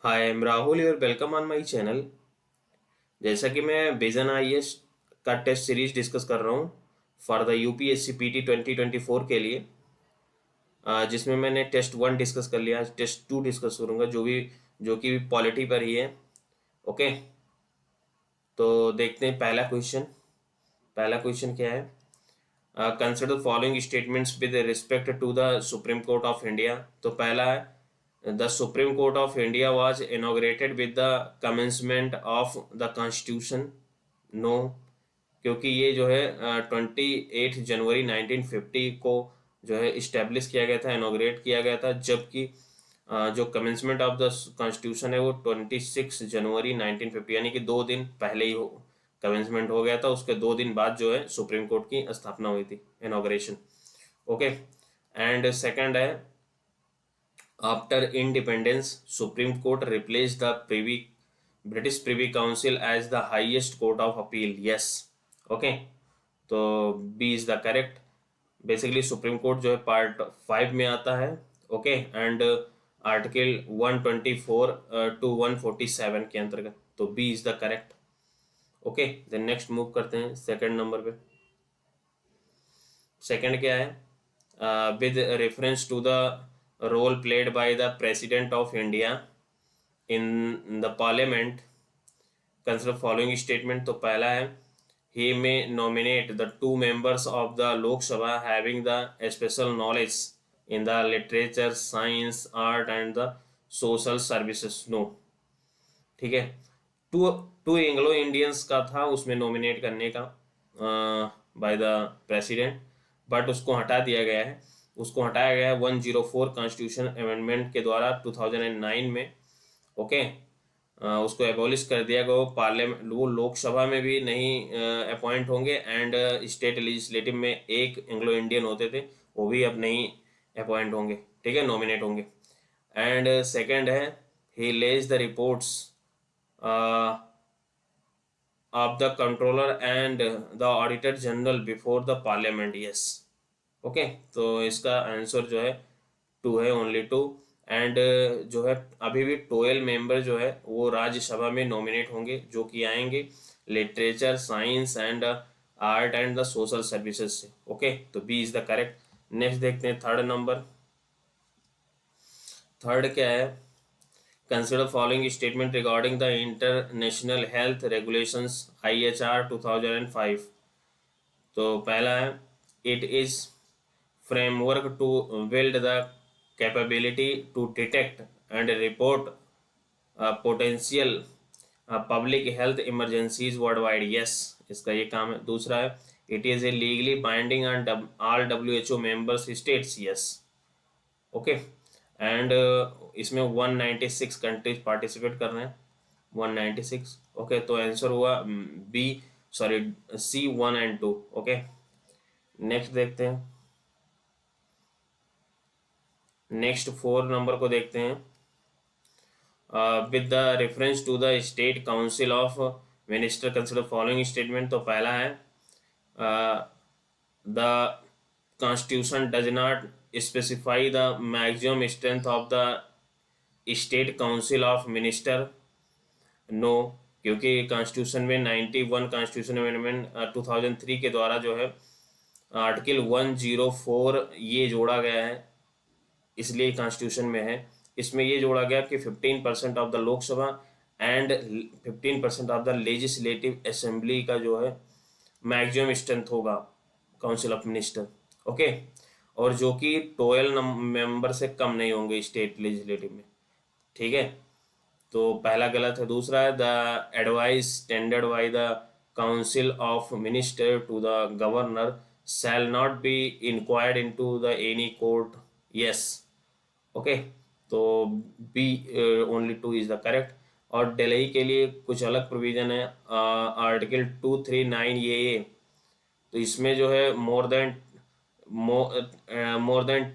Hi, I am Rahul your welcome on my channel. जैसा कि मैं विजन आईएएस का टेस्ट सीरीज डिस्कस कर रहा हूँ फॉर द यूपीएससी पीटी 2024 के लिए, जिसमें मैंने टेस्ट 1 डिस्कस कर लिया। आज टेस्ट 2 डिस्कस करूँगा जो कि पॉलिटी पर ही है। ओके, तो देखते हैं पहला क्वेश्चन क्या है। Consider following statements with respect to the supreme court of India. तो पहला है, the supreme court of India was inaugurated with the commencement of the constitution. No, क्योंकि ये जो है 28 जनवरी 1950 को जो है इस्टेब्लिश किया गया था, इनॉग्रेट किया गया था, जबकि जो कमेंसमेंट ऑफ द कॉन्स्टिट्यूशन है वो 26 जनवरी 1950, यानी कि 2 दिन पहले ही कमेंसमेंट हो गया था। उसके 2 दिन बाद जो है सुप्रीम कोर्ट की स्थापना हुई थी, इनॉग्रेशन। ओके, एंड सेकंड है, after independence supreme court replace the privy British privy council as the highest court of appeal. Yes. Okay, तो B is the correct. Basically supreme court जो है part 5 में आता है। ओके, एंड आर्टिकल 124 टू 147 के अंतर्गत, तो B is the correct. Okay, then next move करते हैं सेकंड नंबर पे। सेकंड क्या है, with reference to the role played by the president of India in the parliament, consider following statement. तो पहला है, he may nominate the 2 members of the Lok Sabha having the special knowledge in the literature, science, art and the social services. No, ठीक है। To to Anglo Indians का था उसमें nominate करने का बाय द प्रेसिडेंट, बट उसको हटा दिया गया है। उसको हटाया गया है 104 कॉन्स्टिट्यूशन अमेंडमेंट के द्वारा 2009 में। ओके, उसको एबॉलिश कर दिया गया। वो पार्लियामेंट, वो लोकसभा में भी नहीं अपॉइंट होंगे, एंड स्टेट लेजिस्लेटिव में एक एंग्लो इंडियन होते थे, वो भी अब नहीं अपॉइंट होंगे, ठीक है, नॉमिनेट होंगे। एंड सेकंड है, he lays the reports of the controller and the auditor general before the parliament. Yes. Okay, तो इसका आंसर जो है 2 है, ओनली 2। एंड जो है अभी भी 12 मेंबर जो है वो राज्यसभा में नॉमिनेट होंगे, जो कि आएंगे literature, science and art and the social services से। ओके, तो B is the correct. Next देखते हैं थर्ड नंबर। थर्ड क्या है, consider following statement regarding the international health regulations IHR 2005। तो पहला है, it is framework to build the capability to detect and report potential public health emergencies worldwide. Yes, इसका ये काम है। दूसरा है, it is a legally binding on all WHO members states. Yes. Okay, and इसमें 196 कंट्रीज पार्टिसिपेट कर रहे हैं, 196। ओके, तो आंसर हुआ B, sorry, C 1 and 2। Okay, next देखते हैं। नेक्स्ट 4 नंबर को देखते हैं, with the reference to the state council of minister consider following statement. तो पहला है, the constitution does not specify the maximum strength of the state council of minister. No, क्योंकि constitution में 91 कॉन्स्टिट्यूशन अमेंडमेंट 2003 के द्वारा जो है आर्टिकल 104 ये जोड़ा गया है, इसलिए कॉन्स्टिट्यूशन में है। इसमें ये जोड़ा गया कि 15% of the Lok Sabha and 15% of the legislative assembly का जो है मैक्सिमम स्ट्रेंथ होगा काउंसिल ऑफ मिनिस्टर। ओके, और जो कि 12 मेंबर से कम नहीं होंगे स्टेट लेजिस्लेटिव में, ठीक है। तो पहला गलत है। दूसरा है, the advice tendered by the council of minister to the governor shall not be inquired into the any court. Yes. Okay, तो B, only 2 is the correct. और दिल्ली के लिए कुछ अलग प्रोविजन है, आर्टिकल 239 ये, तो इसमें जो है मोर देन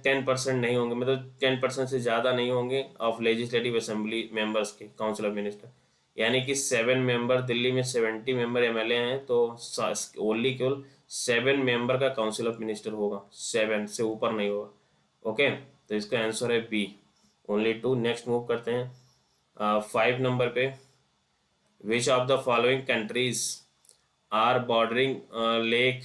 10% नहीं होंगे, मतलब 10% से ज़्यादा नहीं होंगे ऑफ लेजिस्लेटिव असेंबली मेंबर्स के काउंसिल ऑफ मिनिस्टर, यानी कि 7 मेंबर, दिल्ली में 70 मेंबर MLA हैं, तो ओनली केवल 7 मेंबर का काउंसिल ऑफ मिनिस्टर होगा, 7 से ऊपर नहीं होगा। ओके, तो इसका आंसर है बी, ओनली 2। नेक्स्ट मूव करते हैं। 5 नंबर पे, which of the following countries are bordering lake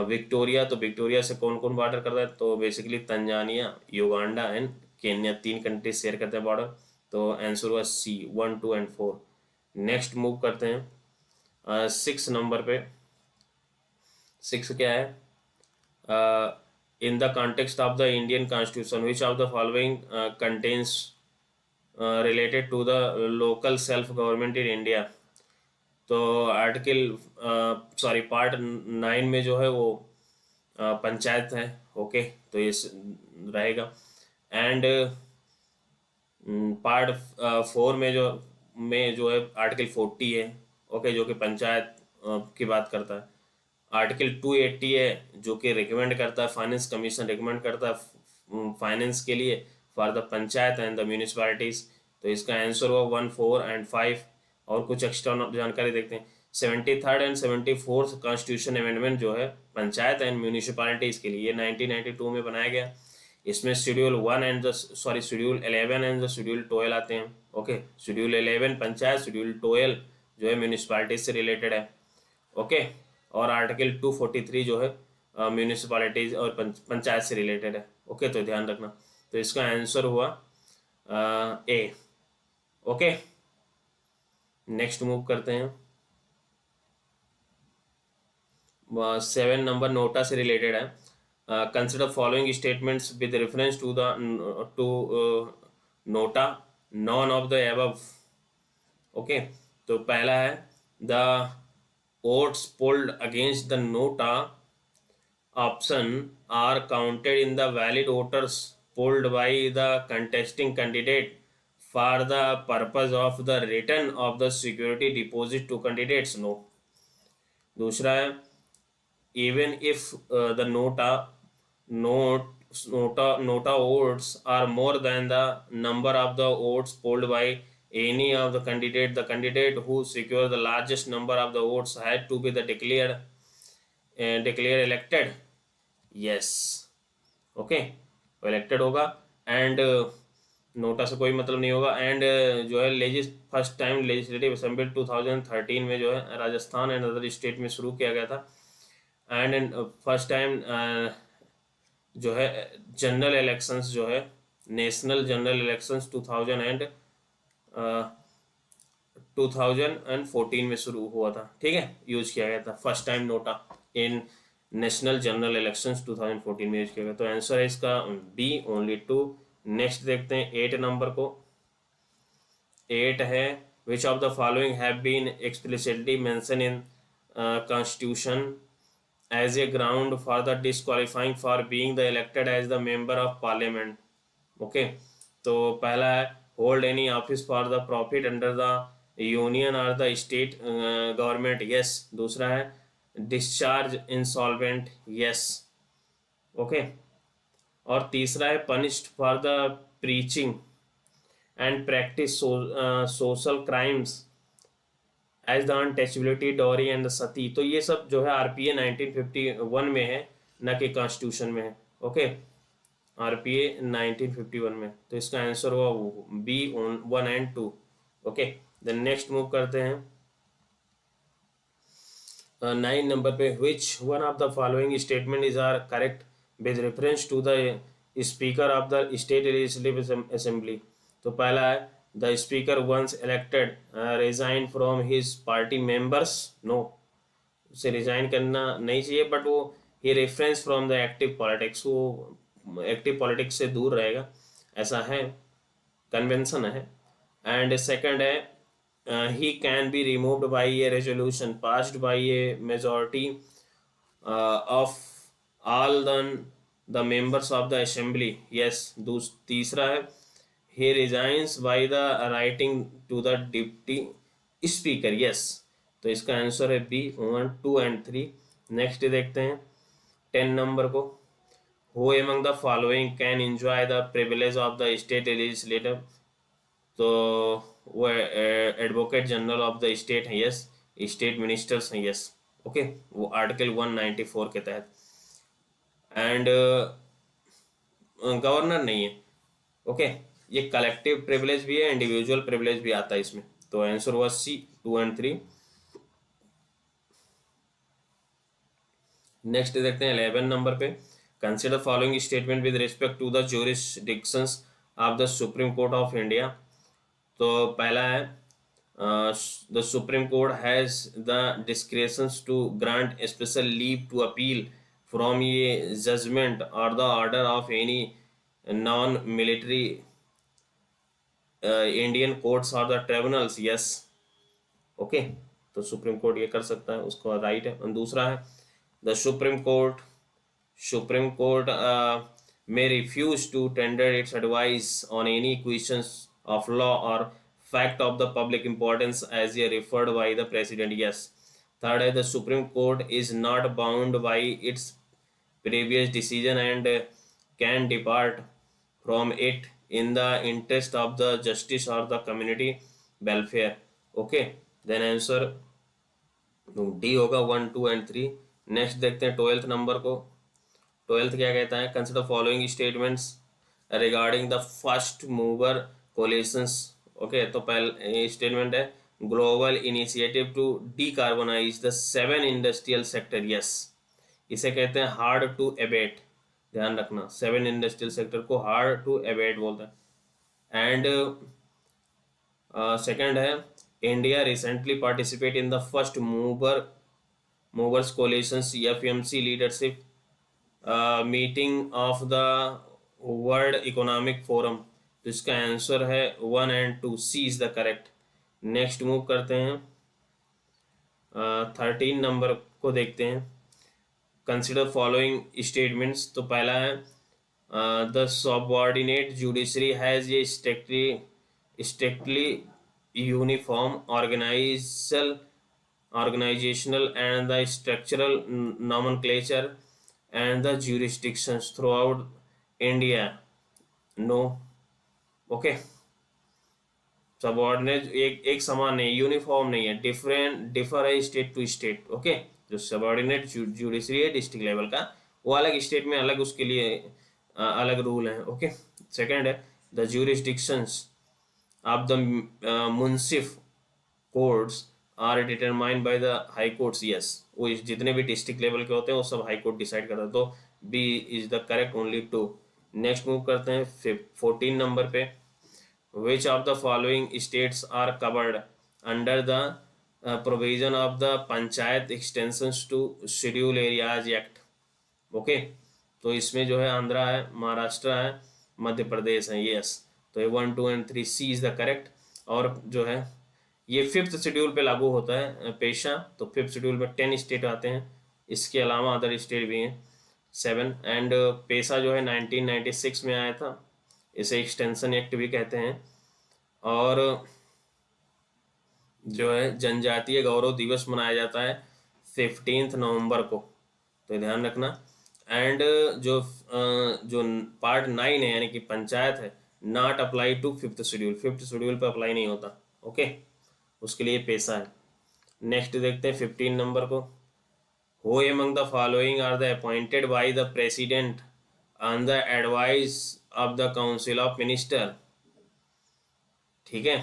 Victoria. तो विक्टोरिया से कौन कौन बॉर्डर करता है, तो basically Tanzania, Uganda and Kenya, 3 countries share करते हैं बॉर्डर। तो आंसर हुआ सी, 1, 2 एंड 4। नेक्स्ट मूव करते हैं 6 नंबर पे। 6 क्या है, in the context of the Indian constitution which of the following contents related to the local self government in India. तो आर्टिकल पार्ट 9 में जो है वो पंचायत है। ओके, तो ये रहेगा। एंड पार्ट 4 में जो है आर्टिकल 40 है। ओके, जो कि पंचायत की बात करता है। आर्टिकल 280 है जो कि रिकमेंड करता है, फाइनेंस कमीशन रिकमेंड करता है फाइनेंस के लिए for the panchayat and the municipalities. तो इसका आंसर हुआ 1, 4 एंड 5। और कुछ एक्स्ट्रा जानकारी देखते हैं। 73rd and 74th constitution amendment जो है पंचायत एंड म्यूनिसपैलिटीज के लिए 1992 में बनाया गया। इसमें शेड्यूल 11 एंड द शेड्यूल 12 आते हैं। ओके, शेड्यूल 11 पंचायत, शेड्यूल 12 जो है म्यूनिसपैलिटीज से रिलेटेड है। ओके, और आर्टिकल 243 जो है म्यूनिसपैलिटीज और पंचायत से रिलेटेड है। ओके, तो ध्यान रखना। तो इसका आंसर हुआ ए। ओके, नेक्स्ट मूव करते हैं। 7 नंबर नोटा से रिलेटेड है। Consider following statements with reference to NOTA, none of the above. Okay, तो पहला है the votes polled against the nota option are counted in the valid voters polled by the contesting candidate for the purpose of the return of the security deposit to candidates। No। दूसरा है even if the nota votes are more than the number of the votes polled by any of the candidate who secure the largest number of the votes had to be the declared elected। yes। Okay, elected होगा। And NOTA से कोई मतलब नहीं होगा। And जो है first time legislative assembly 2013 में जो है राजस्थान एंड अदर स्टेट में शुरू किया गया था। एंड फर्स्ट टाइम जो है जनरल इलेक्शंस जो है नेशनल जनरल इलेक्शंस 2014 में शुरू हुआ था। ठीक है, यूज किया गया था फर्स्ट टाइम नोटा इन नेशनल जनरल इलेक्शंस 2014 में यूज किया गया। तो आंसर है इसका बी, ओनली 2। नेक्स्ट देखते हैं 8 नंबर को। 8 है which of the following have been explicitly mention in constitution as a ground for the disqualifying for being the elected as the member of parliament। okay, तो पहला है hold any office for the profit under the union or the state government। yes। दूसरा है discharge insolvent। yes। okay, और तीसरा है punished for the preaching and practice social crimes as the untouchability, dowry and the sati. तो ये सब जो है आरपीए 1951 में है, न कि कॉन्स्टिट्यूशन में है। ओके, आरपीए 1951 में। तो इसका आंसर हुआ B, 1 and 2। Okay, then next move करते हैं 9 नंबर पे। Which one of the following statement is are correct with reference to the speaker of the state legislative assembly. तो पहला है the speaker once elected resign from his party members। no, उसे resign करना नहीं चाहिए, but वो ही reference from the active politics, वो एक्टिव पॉलिटिक्स से दूर रहेगा, ऐसा है, कन्वेंशन है। एंड सेकंड है he can be removed by A resolution passed by A majority of all the members of the assembly. Yes. तीसरा है he resigns by the writing to the deputy speaker। yes। तो इसका answer है B, 1, 2 and 3। Next देखते हैं 10 number को। who among the following can enjoy the privilege of the state legislature। तो वो advocate general of the state है। Yes. State ministers हैं। यस। ओके, वो आर्टिकल 194 के तहत। एंड गवर्नर नहीं है। ओके, ये कलेक्टिव प्रिविलेज भी है, इंडिविजुअल प्रिविलेज भी आता है इसमें। तो आंसर हुआ सी 2 एंड 3। नेक्स्ट देखते हैं 11 नंबर पे, consider following statement with respect to the jurisdictions of the supreme court of India. तो पहला है the supreme court has the discretions to grant special leave to appeal from ये judgement और the order of any non military Indian courts और the tribunals. Yes, okay, तो supreme court ये कर सकता है, उसको राइट है। और दूसरा है the supreme court may refuse to tender its advice on any questions of law or fact of the public importance as ye referred by the president. Yes. Third है the Supreme Court is not bound by its previous decision and can depart from it in the interest of the justice or the community welfare. Okay, then answer D होगा 1, 2 and 3। Next देखते हैं 12th number को। 12th क्या कहता है, consider following statements regarding the first mover coalitions. Okay, तो पहले statement है global initiative to decarbonise the 7 industrial sector. Yes, इसे कहते हैं हार्ड टू एबेट, ध्यान रखना 7 इंडस्ट्रियल सेक्टर को हार्ड टू एबेट बोलता है। एंड सेकंड है India recently participate in the first movers coalitions FMC leadership meeting of the world economic forum. तो इसका आंसर है 1 and 2, C is the correct. Next move करते हैं 13 number को देखते हैं, कंसिडर फॉलोइंग स्टेटमेंट्स। तो पहला है the subordinate judiciary has a strictly uniform organizational and the structural nomenclature and the jurisdictions throughout India. No. Okay, subordinate एक समान नहीं, यूनिफॉर्म नहीं है, डिफर है स्टेट टू स्टेट। ओके, जो सबऑर्डिनेट जुडिशरी है डिस्ट्रिक्ट लेवल का, वो अलग स्टेट में अलग उसके लिए अलग रूल हैं। ओके, सेकंड है the jurisdictions of the munsif courts are determined by the high courts. Yes, वो जितने भी डिस्ट्रिक्ट लेवल के होते हैं वो सब हाई कोर्ट डिसाइड करता है। तो B is the correct, only 2। Next move करते हैं 14 नंबर पे, which of the following states are covered under the provision of the panchayat extensions to schedule areas act. Okay, तो इसमें जो है आंध्रा है, महाराष्ट्र है, मध्य प्रदेश है। यस, तो ये 1, 2 and 3, C is the correct. और जो है ये 5th शेड्यूल पे लागू होता है पेशा, तो 5th शेड्यूल में 10 स्टेट आते हैं, इसके अलावा अदर स्टेट भी हैं 7। एंड पेशा जो है 1996 में आया था, इसे एक्सटेंशन एक्ट भी कहते हैं। और जो है जनजातीय गौरव दिवस मनाया जाता है 15 नवंबर को, तो ध्यान रखना। एंड जो पार्ट 9 है यानी कि पंचायत है, not apply to 5th schedule, 5th schedule पे अप्लाई नहीं होता। ओके, उसके लिए पैसा है। नेक्स्ट देखते हैं 15 नंबर को, who among the following are the appointed by the president on the advice of the council of minister. ठीक है,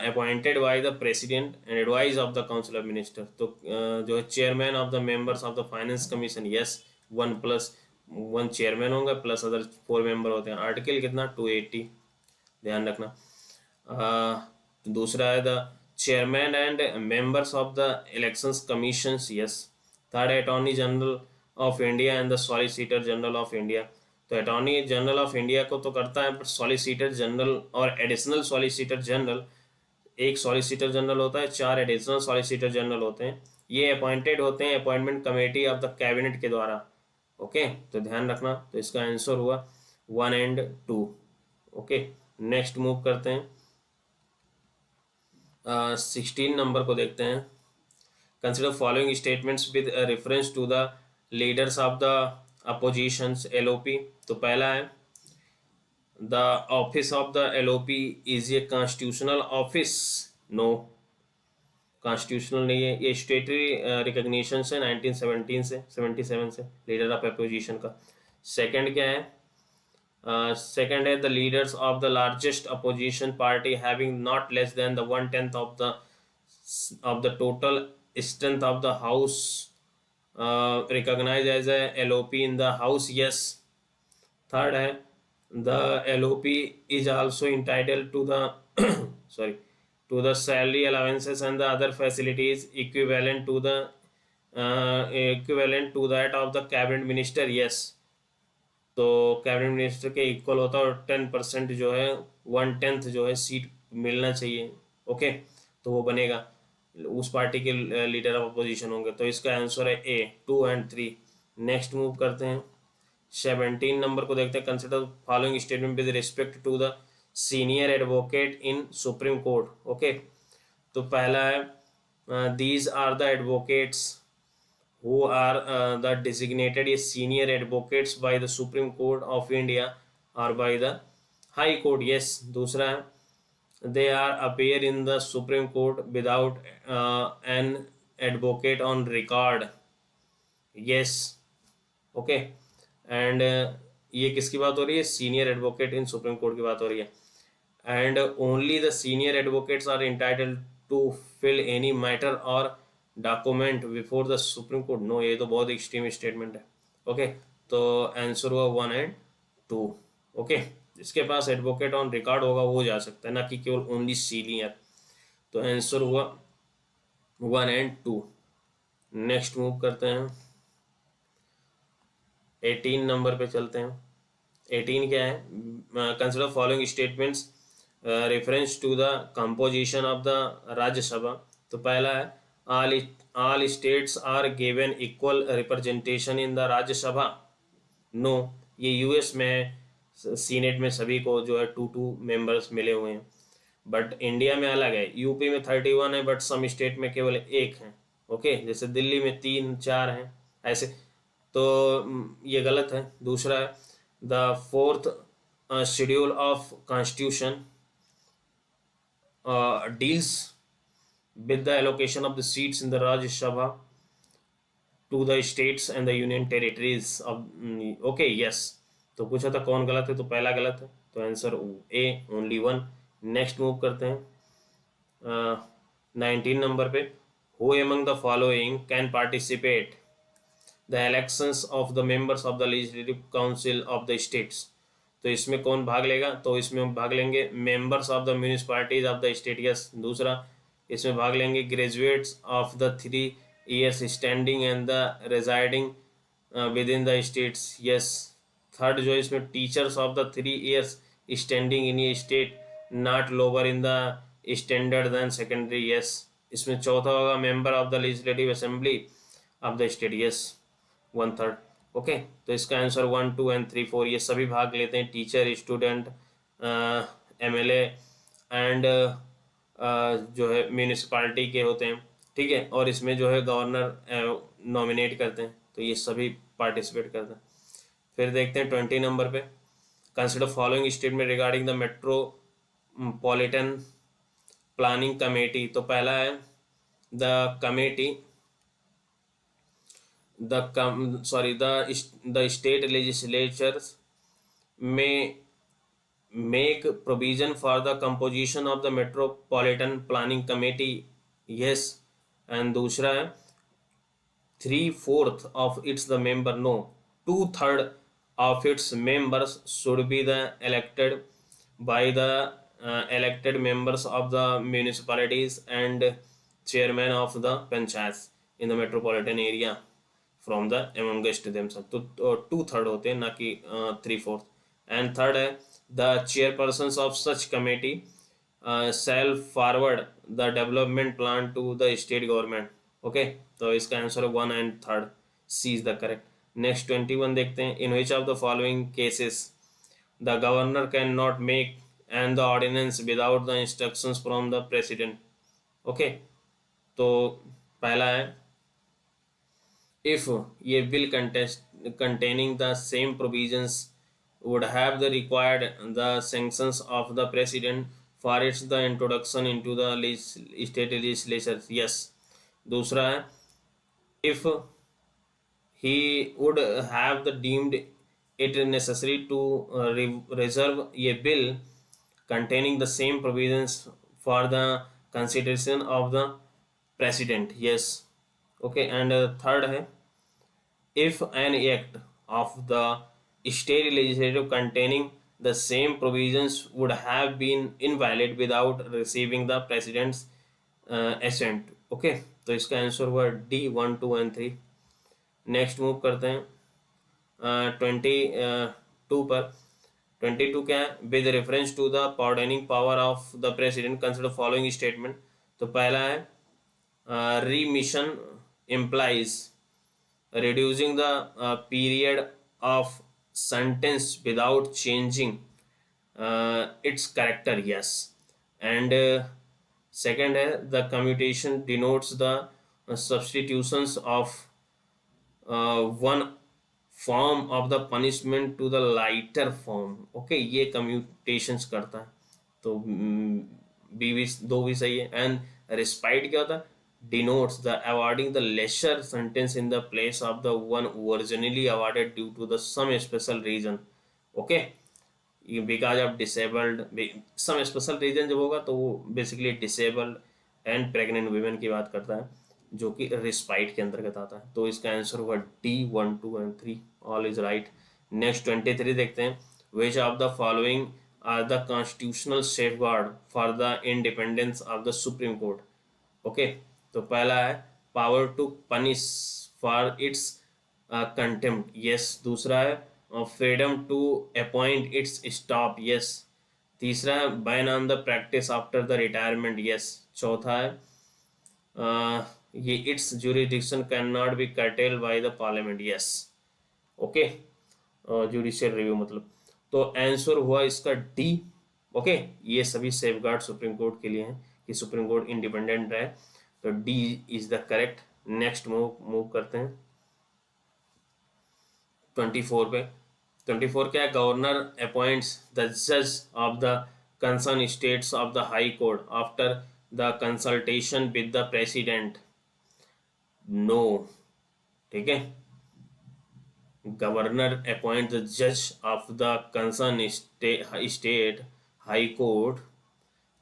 appointed by the president and advice of the council of minister. तो जो है chairman of the members of the finance commission. Yes, 1+1 chairman होंगे plus other 4 member होते हैं। Article कितना 280, ध्यान रखना। दूसरा है the chairman and members of the elections commissions. Yes. Third है attorney general of India and the solicitor general of India. तो अटॉर्नी जनरल ऑफ इंडिया को तो करता है, बट सॉलिसिटर जनरल और एडिशनल सॉलिसिटर जनरल, एक सॉलिसिटर जनरल होता है, 4 एडिशनल सॉलिसिटर जनरल होते हैं। ये अपॉइंटेड होते हैं appointment committee of the cabinet के द्वारा। ओके, तो ध्यान रखना। तो इसका आंसर हुआ 1 एंड 2। ओके, नेक्स्ट मूव करते हैं 16 नंबर को देखते हैं। Consider following statements with reference to the leaders of the oppositions LOP। तो पहला है the office of the LOP is a constitutional office. No, constitutional नहीं है, ये स्टेटरी रिकॉग्निशन से 1917 से 77 से लीडर ऑफ अपोजिशन का। सेकंड क्या है Second है the leaders of the largest opposition party having not less than the 1/10 of the total strength of the house recognized as a LOP in the house. Yes. Third है the LOP is also entitled to the sorry, to the salary allowances and the other facilities equivalent to that of the cabinet minister. Yes. तो cabinet minister के equal होता है और 10% जो है 1/10 जो है सीट मिलना चाहिए. ओके, तो वो बनेगा, उस पार्टी के लीडर ऑफ अपोजिशन होंगे. तो इसका आंसर है ए 2 एंड 3. नेक्स्ट मूव करते हैं 17 नंबर को देखते हैं. Consider following statement with respect to the senior advocate in supreme court. Okay, तो पहला है these are the advocates who are the designated as senior advocates by the Supreme Court of India or by the High Court. Yes. दूसरा है they are appear in the Supreme Court without an advocate on record. Yes. Okay. And ये किसकी बात हो रही है? Senior advocate in supreme court की बात हो रही है. And only the senior advocates are entitled to file any matter और document before the supreme court. No, ये तो बहुत एक्सट्रीम स्टेटमेंट है. ओके, तो आंसर हुआ 1 एंड 2. ओके, जिसके पास एडवोकेट ऑन रिकॉर्ड होगा वो जा सकता है, ना कि केवल ओनली सीनियर. तो आंसर हुआ 1 एंड 2. नेक्स्ट मूव करते हैं 18 नंबर पे चलते हैं. 18 क्या है? Consider following statements reference to the composition of the Rajya Sabha. तो पहला है all states are given equal representation in the Rajya Sabha. No, ये यूएस में सीनेट में सभी को जो है 2 मेंबर्स मिले हुए हैं. बट इंडिया में अलग है. यूपी में 31 है बट सम स्टेट में केवल 1 है. ओके, जैसे दिल्ली में 3-4 हैं ऐसे. तो ये गलत है. दूसरा है the 4th schedule of constitution deals with the allocation of the seats in the Rajya Sabha to the states and the union territories of. Okay, yes. तो पूछा था कौन गलत है, तो पहला गलत है. तो answer A only 1. Next move करते हैं 19 नंबर पे. Who among the following can participate the elections of the members of the legislative council of the states. तो इसमें कौन भाग लेगा? तो इसमें भाग लेंगे members of the municipalities of the state. Yes. दूसरा, इसमें भाग लेंगे graduates of the 3 years standing and the residing within the states. Yes. Third जो है इसमें teachers of the 3 years standing in a state not lower in the standard than secondary. Yes. इसमें चौथा होगा member of the legislative assembly of the state. Yes, 1/3. Okay, तो इसका answer 1, 2 and 3, 4 ये सभी भाग लेते हैं. टीचर, स्टूडेंट, MLA एंड जो है म्यूनिसिपालिटी के होते हैं. ठीक है, और इसमें जो है गवर्नर नॉमिनेट करते हैं. तो ये सभी पार्टिसिपेट करते हैं. फिर देखते हैं 20 नंबर पे. Consider following statement regarding the metropolitan planning committee. तो पहला है the committee the state legislatures may make provision for the composition of the metropolitan planning committee. Yes. And दूसरा है 3/4 of its the member. No, 2/3 of its members should be the elected by the elected members of the municipalities and chairman of the panchayats in the metropolitan area from the amongst themselves. तो 2/3 होते हैं, ना कि 3/4. And third है the chairpersons of such committee shall forward the development plan to the state government. Okay, तो इसका answer है 1 and 3rd. C is the correct. Next 21 देखते हैं. In which of the following cases the governor can not make and the ordinance without the instructions from the president. Okay, तो पहला है if a bill containing the same provisions would have the required the sanctions of the president for its the introduction into the state legislature. Yes. दूसरा है if he would have the deemed it is necessary to reserve a bill containing the same provisions for the consideration of the president. Yes. Okay. And third है, if an act of the state legislature containing the same provisions would have been invalid without receiving the president's assent. Okay, तो इसका answer हुआ D 1, 2 and 3। Next move करते हैं 22 पर। 22 क्या है, with reference to the pardoning power of the president consider following statement. तो पहला है, remission implies reducing the period of sentence without changing its character. Yes. And second है, the commutation denotes the substitutions of one form of the punishment to the lighter form. Okay, ये कम्यूटेशंस करता है, तो B भी, दो भी सही है। एंड रिस्पाइट क्या होता है, denotes the awarding the lesser sentence in the place of the one originally awarded due to the some special reason. Okay, because of disabled, some special reason जब होगा तो वो basically disabled and pregnant women की बात करता है, जो कि रिस्पाइट के अंतर्गत आता है। तो इसका आंसर होगा D 1, 2 and 3, all is right. Next 23 देखते हैं, which of the following are the constitutional safeguard for the independence of the supreme court. Okay, तो पहला है power to punish for its contempt. Yes. दूसरा है freedom to appoint its staff. Yes. तीसरा है ban on the practice after the retirement. Yes. चौथा है ये its jurisdiction can not be curtail bye the parliament. Yes. Okay, judicial review मतलब। तो answer हुआ इसका डी। ओके, ये सभी सेफगार्ड सुप्रीम कोर्ट के लिए हैं कि सुप्रीम कोर्ट इंडिपेंडेंट रहे, तो D is the correct. Next move करते हैं 24 पे। 24 क्या है, गवर्नर अपॉइंट्स द जज of the concern states of the high court after the consultation with the president. No, ठीक है, गवर्नर अपॉइंट द जज of the concern state high court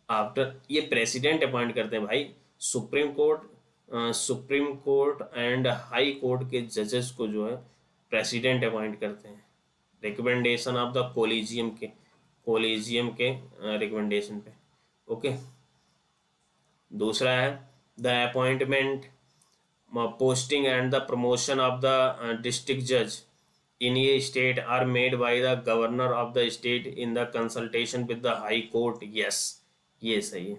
after, ये प्रेसिडेंट अपॉइंट करते हैं भाई। Supreme court and high court के जजेस को जो है प्रेसिडेंट अपॉइंट करते हैं, रिकमेंडेशन ऑफ द कोलिजियम के रिकमेंडेशन पे। ओके। दूसरा है the appointment, posting and the promotion of the district जज इन ये state are made by the governor of the state in the consultation with the high court. Yes, ये सही है,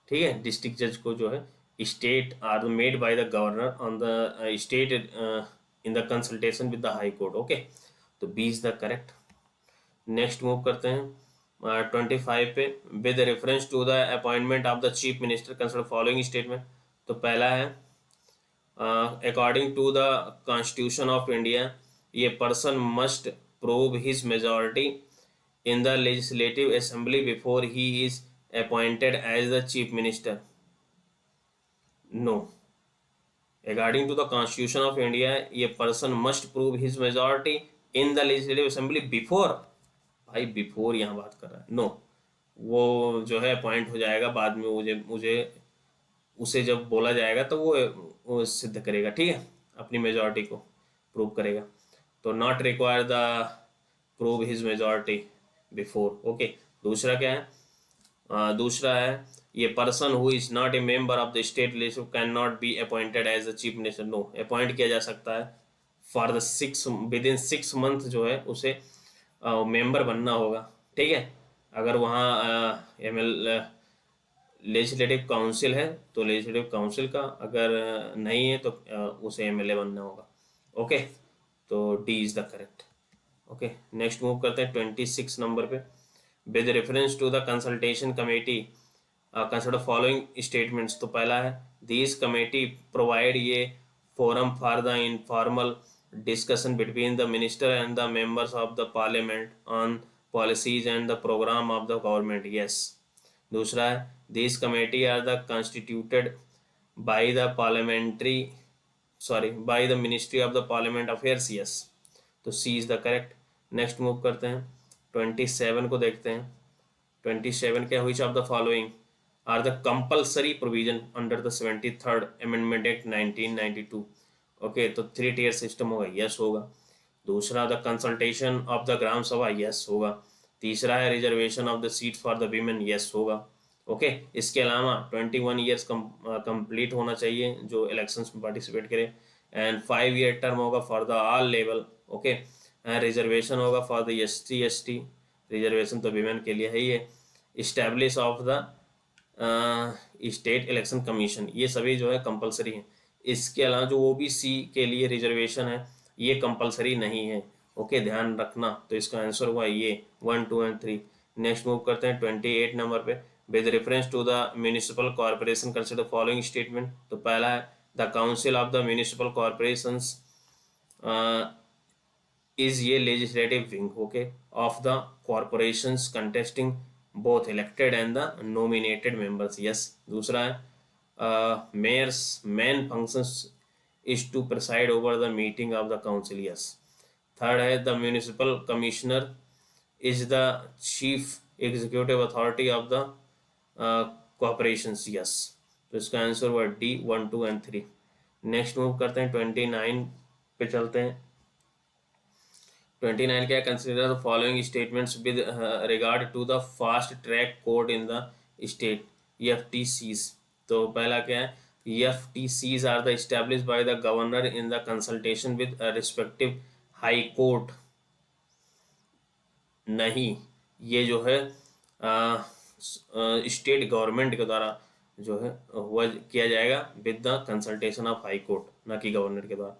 ठीक है। डिस्ट्रिक्ट जज को जो है state are made by the governor on the state in the consultation with the high court. Okay, तो B is the correct. Next move करते हैं 25 पे, with reference to the appointment of the chief minister consider following statement. तो पहला है according to the constitution of India ये person must prove his majority in the legislative assembly before he is appointed as the chief minister. No, according to the constitution of India ये person must prove his majority in the legislative assembly before, भाई before यहाँ बात कर रहा है। No, वो जो है अपॉइंट हो जाएगा बाद में, मुझे उसे जब बोला जाएगा तो वो सिद्ध करेगा, ठीक है, अपनी मेजॉरिटी को प्रूव करेगा। तो not require the prove his majority before. Okay. दूसरा क्या है, दूसरा है ये person who is not a member of the state legislature can not be appointed as the chief minister. No, appoint किया जा सकता है for the 6 within 6 month जो है उसे मेंबर बनना होगा, ठीक है। अगर वहाँ लेजिस्लेटिव काउंसिल है तो लेजिस्लेटिव काउंसिल का, अगर नहीं है तो उसे एमएलए बनना होगा। ओके, तो D is the correct. Okay, next move करते हैं 26 नंबर पे, with reference to the consultation committee consider following statements. तो पहला है दिस कमेटी प्रोवाइड ये forum for the informal discussion between the minister and the members of the parliament on policies and the program of the government. Yes. दूसरा है these committee are the constituted by the by the ministry of the parliament affairs. Yes. तो C is the correct. Next move करते हैं 27 को देखते हैं। 27 क्या, which of the following are the compulsory provision under the 73rd amendment act 1992। Okay, तो 3 tier system होगा, yes होगा। दूसरा the consultation of the gram sabha, yes होगा। तीसरा है reservation of the seat for the women, yes होगा। ओके, इसके अलावा 21 ईयर्स कंप्लीट होना चाहिए जो इलेक्शंस में पार्टिसिपेट करे, एंड 5 year टर्म होगा for the all level. Okay, reservation होगा for the SC ST, reservation तो वीमेन के लिए है ही है। Establish of the state election commission, ये सभी जो है कंपलसरी है। इसके अलावा जो OBC के लिए रिजर्वेशन है ये कंपलसरी नहीं है। ओके, ध्यान रखना। तो इसका आंसर हुआ ये 1, 2 एंड 3। नेक्स्ट मूव करते हैं 28 नंबर पे। With reference to the municipal corporation consider following statement. तो पहला है the council of the municipal corporations is a legislative wing, okay, of the corporations contesting both elected and the nominated members, yes। दूसरा है mayor's main functions is to preside over the meeting of the council, yes। Third है the municipal commissioner is the chief executive authority of the corporations, yes। तो इसका answer हुआ D, 1, 2 and 3। Next move करते हैं 29 पे चलते हैं। 29 क्या, consider the following statements with regard to the fast track court in the state, FTCs। तो पहला क्या है, FTCs are the established by the governor in the consultation with respective high court. नहीं, ये जो है स्टेट गवर्नमेंट के द्वारा जो है हुआ किया जाएगा with the consultation of high court, ना कि गवर्नर के द्वारा।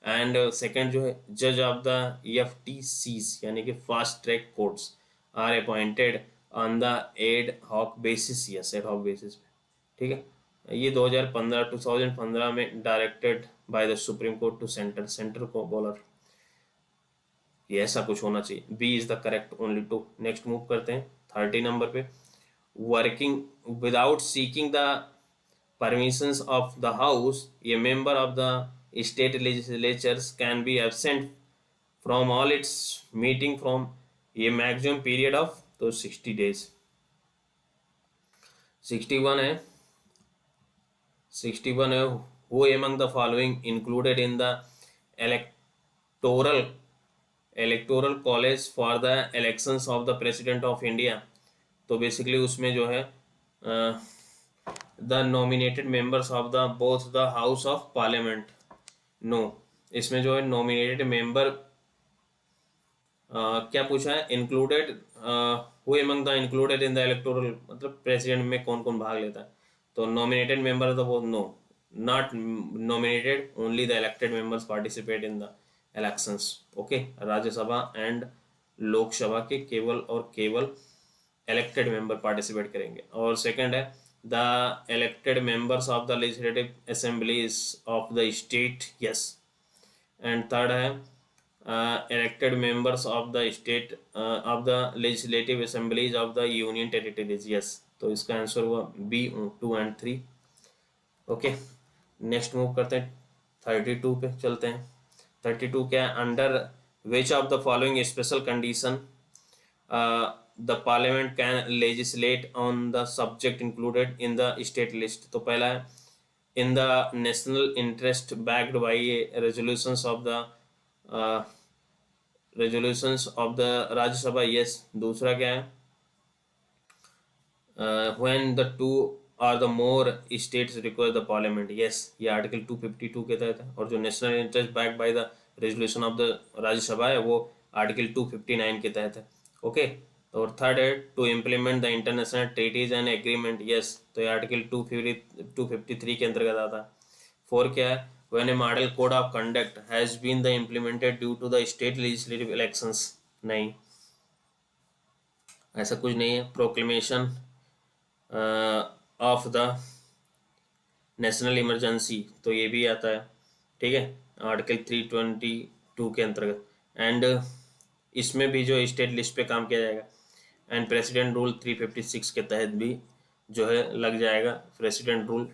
एंड सेकंड जो है जज ऑफ द FTCs यानी कि fast track courts are appointed on the ad hoc basis, yes, ad hoc basis पे, ठीक है। ये 2015 में directed by the supreme court to centre को बोला, ये ऐसा कुछ होना चाहिए। B is the correct, only 2। Next move करते हैं 30 नंबर पे। Working without seeking the permissions of the house, a member of the state legislatures can be absent from all its meeting from a maximum period of तो 60 days। 61 है, 61 है, who among the following included in the electoral college for the elections of the president of India। तो basically उसमें जो है the nominated members of the both the house of parliament, no. इसमें जो है नॉमिनेटेड मेंबर क्या पूछा है, included who among the included in the electoral, मतलब प्रेसिडेंट में कौन कौन भाग लेता है। तो नॉमिनेटेड मेंबर तो वो no, not nominated, only the elected members participate in the elections. Okay, Rajya Sabha and Lok Sabha के केवल और केवल इलेक्टेड मेंबर पार्टिसिपेट करेंगे। और सेकंड है the elected members of the legislative assemblies of the state, yes. And third है elected members of the state of the legislative assemblies of the union territories, yes। तो इसका answer हुआ B, 2 and 3। Okay, next move करते हैं 32 पे चलते हैं। 32 क्या है, under which of the following special condition the parliament can legislate on the subject included in the state list. तो पहला है in the national interest backed by resolutions of the Rajya Sabha, yes. दूसरा क्या है, when the two or the more states require the parliament, yes, ये article 252 के तहत है। और जो national interest backed by the resolution of the Rajya Sabha है वो आर्टिकल 259 के तहत है। ओके, और थर्ड है to implement the international treaties and agreement, yes, तो ये आर्टिकल 253 के अंतर्गत आता है। फोर क्या है, when a model code of conduct has been the implemented due to the state legislative elections, नहीं, ऐसा कुछ नहीं है। Proclamation of the national emergency, तो ये भी आता है, ठीक है, आर्टिकल 322 के अंतर्गत। एंड इसमें भी जो स्टेट लिस्ट पे काम किया जाएगा। एंड प्रेसिडेंट रूल 356 के तहत भी जो है लग जाएगा प्रेसिडेंट रूल,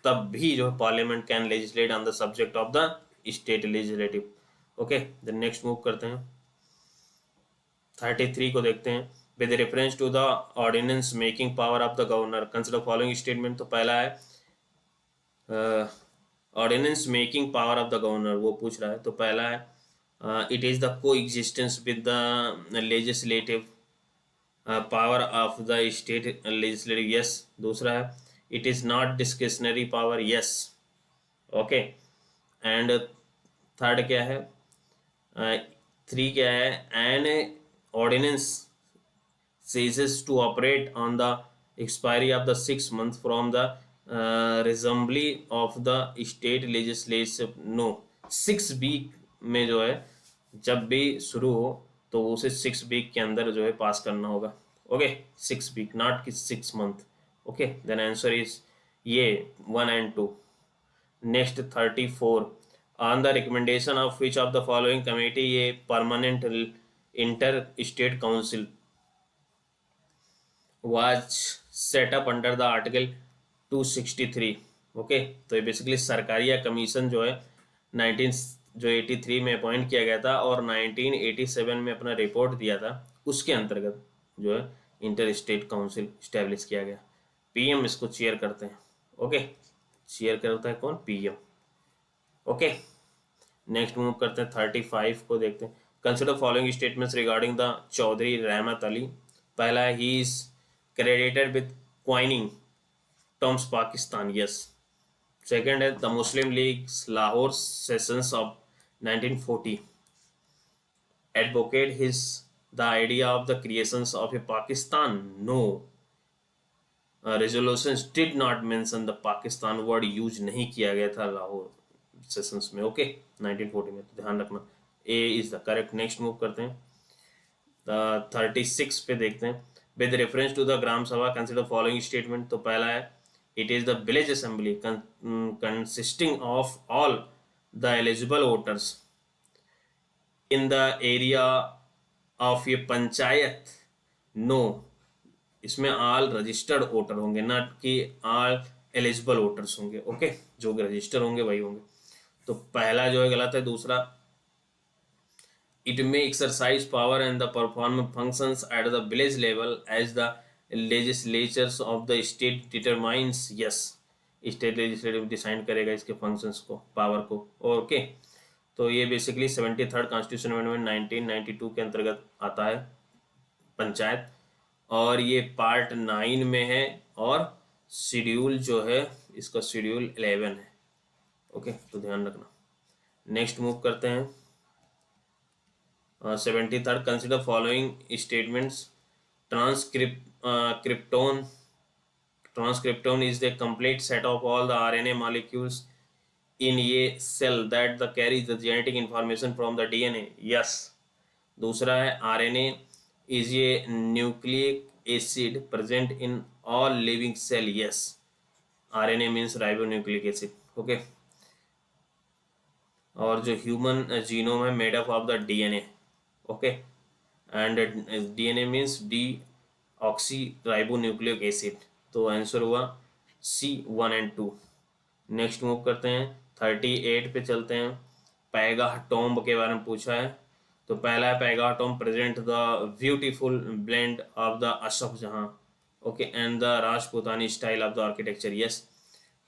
तब भी जो है parliament can legislate on the subject of the state legislative. Okay, the next move करते हैं 33 को देखते हैं, with reference to the ordinance making power of the governor consider following statement. तो पहला है ordinance making power of the governor, वो पूछ रहा है। तो पहला है it is the coexistence with the legislative power of the state legislative, yes. दूसरा है it is not discretionary power, yes, okay. And third क्या है, थ्री क्या है, an ordinance ceases to operate on the expiry of the 6 months from the assembly of the state legislature, no, 6 week में जो है जब भी शुरू हो तो उसे 6 वीक के अंदर जो है पास करना होगा, ओके। 6 वीक, नॉट कि 6 month, okay. Then answer is ये 1 and 2। Next 34, on the recommendation of which of the following committee ये permanent inter state council was set up under the article 263, okay. तो ये बेसिकली सरकारी या commission जो है 1983 में अपॉइंट किया गया था और 1987 में अपना रिपोर्ट दिया था, उसके अंतर्गत जो है इंटर स्टेट काउंसिल इस्टेब्लिश किया गया। पीएम इसको चेयर करते हैं, ओके। चेयर करता है कौन, पीएम, ओके। नेक्स्ट मूव करते हैं 35 को देखते हैं, consider following statements regarding the Choudhry Rahmat Ali. पहला है he is credited with coining terms Pakistan, yes. Second है the Muslim League's Lahore sessions of 1940 advocate his the idea of the creations of a Pakistan, no. Resolutions did not mention the Pakistan word, use नहीं किया गया था Lahore sessions में, okay, 1940 में, तो ध्यान रखना A is the correct. Next move करते हैं 36 पे देखते हैं, with reference to the gram sabha consider following statement. तो पहला है it is the village assembly consisting of all the eligible voters in the area of ये पंचायत, नो। इसमें ऑल रजिस्टर्ड वोटर होंगे, नॉट कि ऑल एलिजिबल वोटर्स होंगे, ओके। जो register होंगे वही होंगे। तो पहला जो है गलत है। दूसरा it may exercise power and the perform functions at the village level as the legislatures of the state determines, yes। State legislative decide करेगा इसके फंक्शंस को, पावर को, ओके। तो ये बेसिकली 73rd कॉन्स्टिट्यूशन अमेंडमेंट 1992 के अंतर्गत आता है पंचायत, और ये पार्ट 9 में है और शेड्यूल जो है इसका शेड्यूल 11 है, ओके। तो ध्यान रखना। नेक्स्ट मूव करते हैं 73rd, कंसिडर फॉलोइंग स्टेटमेंट्स। ट्रांसक्रिप्टोन is the complete set of all the RNA molecules in a cell that the carries the genetic information from the DNA, yes। दूसरा है RNA is a nucleic acid present in all living cell, yes। RNA means ribonucleic acid, okay। और जो human genome है made up of the DNA, okay. And DNA means D oxy ribonucleic acid. तो answer हुआ C 1 and 2। Next move करते हैं 38 पे चलते हैं, पैगाटोम के बारे में पूछा है। तो पहला है Paigah tomb present the beautiful blend of the Asaf Jahan, okay, and the Rajputani style of the architecture, yes.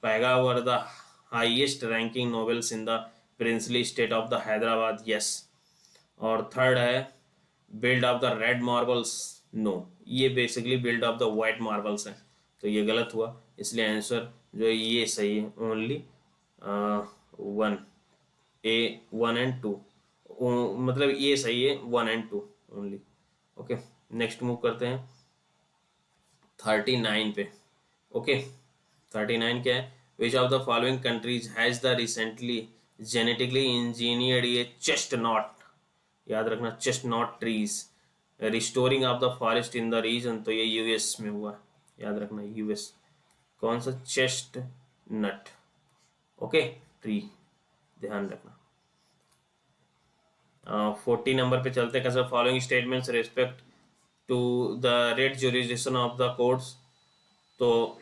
Paigah were the highest ranking nobles in the princely state of the Hyderabad, yes. और थर्ड है build of the red marbles, no. ये basically build of the white marbles है, तो ये गलत हुआ, इसलिए answer जो है ये सही है, ओनली 1 ए 1 and 2, मतलब ये सही है 1 and 2 only, okay. Next move करते हैं 39 पे, ओके। 39 क्या है, which of the following countries has the recently genetically engineered ये चेस्टनॉट, याद रखना, chestnut trees restoring of the forest in the region. तो ये यूएस में हुआ, याद रखना, यूएस। कौन सा, चेस्ट नट, ओके, ट्री, ध्यान रखना। 40 नंबर पे चलते हैं, following statements respect to the writ jurisdiction of the courts. तो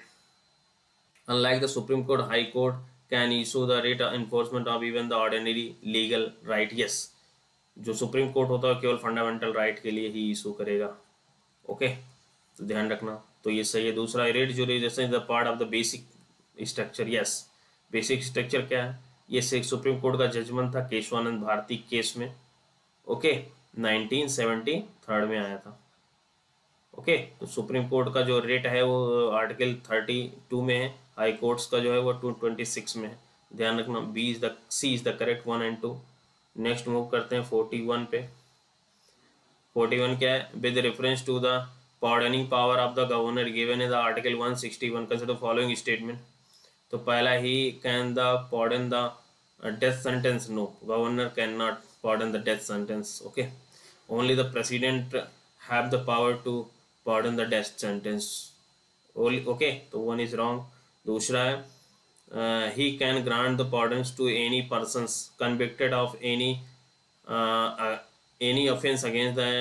unlike the Supreme Court, High Court can issue the writ enforcement of even the ordinary legal right, yes। जो supreme court होता है केवल fundamental right के लिए ही issue करेगा। Okay, तो ध्यान रखना। तो ये सही है। दूसरा, rate jurisdiction is the part of the basic structure. Yes, basic structure क्या है? ये सुप्रीम कोर्ट का जजमेंट था केशवानंद भारती केस में। ओके, 1973 में आया था। ओके, तो सुप्रीम कोर्ट का जो रेट है वो आर्टिकल 32 में है, हाई कोर्ट्स का जो है वो 226 में है। ध्यान रखना, C is the correct 1 and 2। Next move करते हैं 41 पे। 41 क्या है? With reference to the pardoning power of the governor given in the article 161 consider following statement. तो पहला he can the pardon the death sentence? No, governor cannot pardon the death sentence. Okay, only the president have the power to pardon the death sentence only. Okay, तो one is wrong। दूसरा है he can grant the pardons to any persons convicted of any offense against the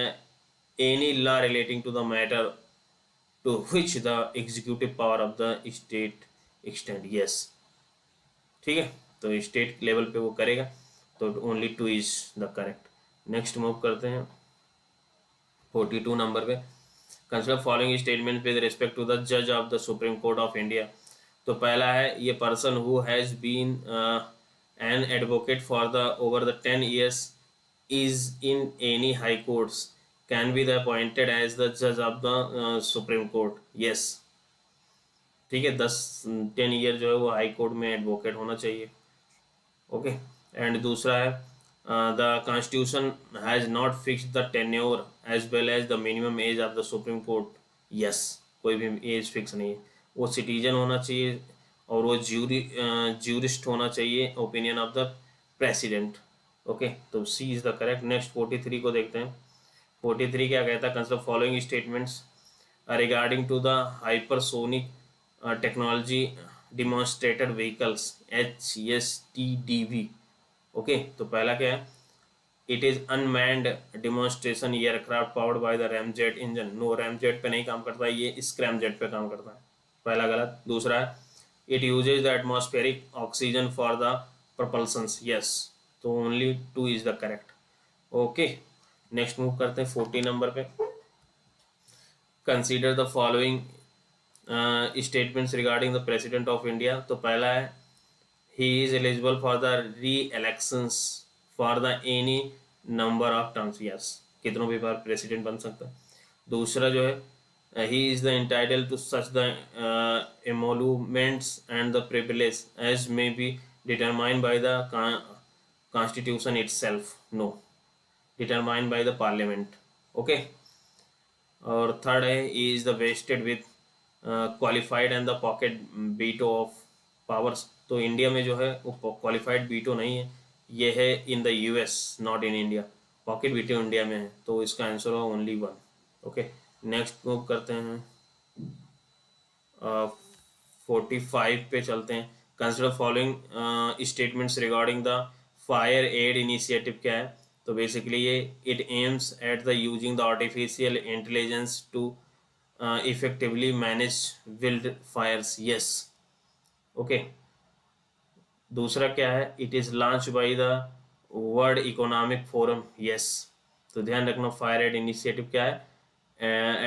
any law relating to the matter to which the executive power of the state extend। yes, ठीक है, तो state level पे वो करेगा। तो only 2 is the correct. Next move करते हैं 42 number पे। Consider following statement with respect to the जज of the supreme court of India. तो पहला है, ये person who has been an advocate for the over the 10 years is in any high courts can be the appointed as the जज of the supreme court. Yes, ठीक है, 10 year जो है वो हाई कोर्ट में एडवोकेट होना चाहिए। Okay, and दूसरा है the constitution has not fix the tenure as well as the minimum age of the supreme court. Yes, कोई भी एज फिक्स नहीं है। वो सिटीजन होना चाहिए और वो ज्यूरिस्ट होना चाहिए, opinion of the president. Okay, तो C is the correct. Next 43 को देखते हैं। 43 क्या कहता है? Consider following statements regarding to the hypersonic technology demonstrated vehicles HSTDV। Okay, तो पहला क्या है? It is unmanned demonstration aircraft powered by the ramjet engine. No, ramjet पे नहीं काम करता है, ये स्क्रैमजेट पे काम करता है। पहला गलत। दूसरा है, it uses the atmospheric oxygen for the propulsions. Yes, तो only 2 is the correct. Okay, next move करते हैं 40 नंबर पे। Consider the following statements regarding the president of India. तो पहला है, he is eligible for the re elections for the any number of terms. Yes, कितनों भी बार president बन सकता है। दूसरा जो है, he is the entitle to such the emoluments and the privilege as may be determined by the constitution itself. No, determined by the parliament. Okay, और third है, he is the vested with qualified and the pocket veto of powers. तो India में जो है वो qualified बीटो नहीं है, ये है in the US, not in India. Pocket veto India में है, तो इसका आंसर होगा ओनली 1। ओके, नेक्स्ट मूव करते हैं 45 पे चलते हैं। Consider following statements regarding the fire aid initiative. क्या है? तो बेसिकली ये it aims at the using the artificial intelligence to effectively manage wildfires. Yes, okay. दूसरा क्या है? It is launch by the world economic forum. Yes, तो ध्यान रखना, फायर एड इनिशिएटिव क्या है?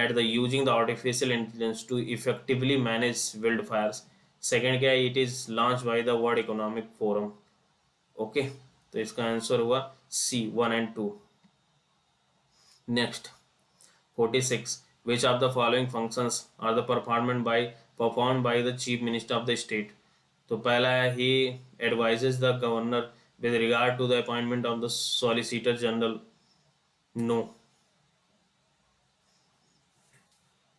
At the using the artificial intelligence to effectively manage wildfires. Second क्या है? It is launch by the world economic forum. Okay, तो इसका answer हुआ C 1 and 2। Next 46, which of the following functions are the performed by the chief minister of the state। तो पहला है, he advises the governor with regard to the appointment of the solicitor general। No,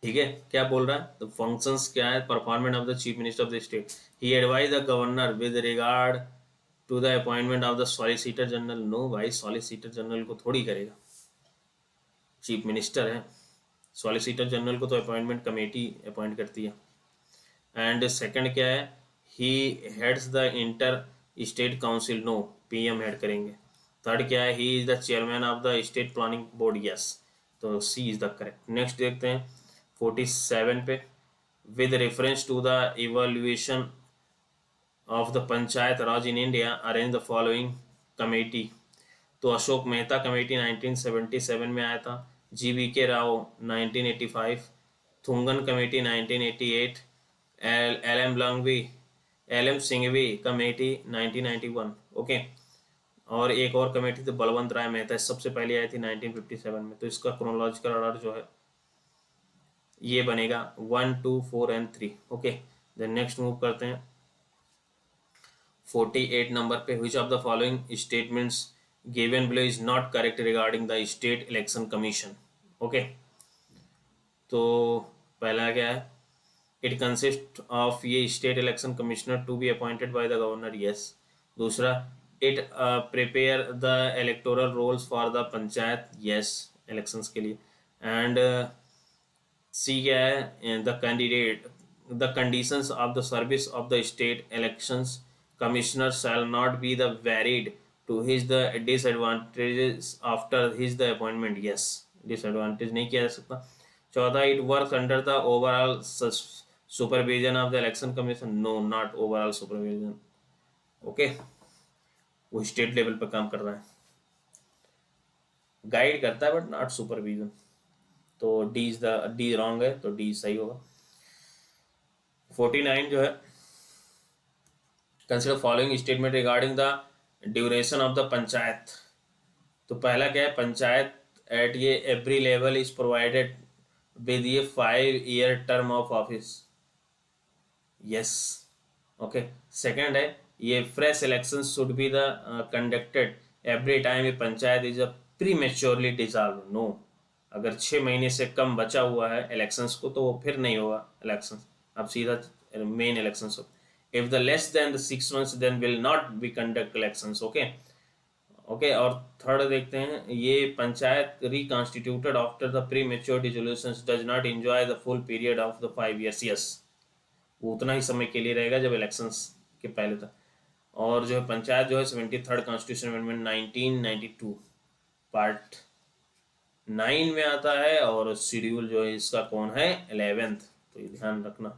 ठीक है, क्या बोल रहा है? तो फंक्शंस क्या है? Performant of the chief minister of the state. He advise the governor with regard to the appointment of the solicitor general. No भाई, सॉलिसिटर जनरल को थोड़ी करेगा, चीफ मिनिस्टर है। सॉलिसिटर जनरल को तो अपॉइंटमेंट कमेटी अपॉइंट करती है। And second क्या है? He heads the inter state council. No, PM head करेंगे। थर्ड क्या है? He is the chairman of the state planning board. Yes, तो C is the correct. Next देखते हैं 47 पे। With reference to the evaluation of the panchayat raj in India arrange the following committee. तो Ashok Mehta committee 1977 में आया था, GVK Rao 1985, Thungon committee 1988, L M लंगवी, LM Singhvi committee 1991। Okay, और एक और कमेटी थी बलवंत राय मेहता, सबसे पहले आई थी 1957 में। तो इसका क्रोनोलॉजिकल ऑर्डर जो है ये बनेगा 1, 2, 4 and 3। Okay, then next move करते हैं 48 नंबर पे। Which of the following statements given below is not correct regarding the state election commission. Okay, तो पहला क्या है, इट कंसिस्ट ऑफ ये state election commissioner to be appointed by the governor, yes. दूसरा, it prepare the electoral rolls for the panchayat, yes, elections के लिए। And C क्या है, the candidate the conditions of the service of the state elections commissioner shall not be the varied to his the disadvantages after his the appointment, yes, disadvantage नहीं किया जा सकता। चौथा, it work under the overall supervision of the election commission, no, not overall supervision. Okay, वो state level पर काम कर रहा है, गाइड करता है बट नॉट सुपरविजन। तो डी रॉन्ग है, तो डी सही होगा। 49 जो है, consider following statement regarding the duration of the panchayat. तो पहला क्या है, पंचायत एट ये every level is provided with ये 5 year term of office, yes. Okay, second है, ये fresh election should be the conducted every time a panchayat is a prematurely dissolve, no. अगर 6 महीने से कम बचा हुआ है इलेक्शंस को तो वो फिर नहीं होगा इलेक्शन, अब सीधा मेन इलेक्शंस हो। If the less then the 6 months then will not be conduct elections. Okay, okay, और थर्ड देखते हैं, ये panchayat reconstituted after the premature dissolutions does not enjoy the full period of the 5 years, yes, वो उतना ही समय के लिए रहेगा जब इलेक्शंस के पहले था। और जो है पंचायत जो है 73rd कॉन्स्टिट्यूशन अमेंडमेंट 1992 पार्ट 9 में आता है, और शेड्यूल जो है इसका कौन है, 11th। तो ये ध्यान रखना,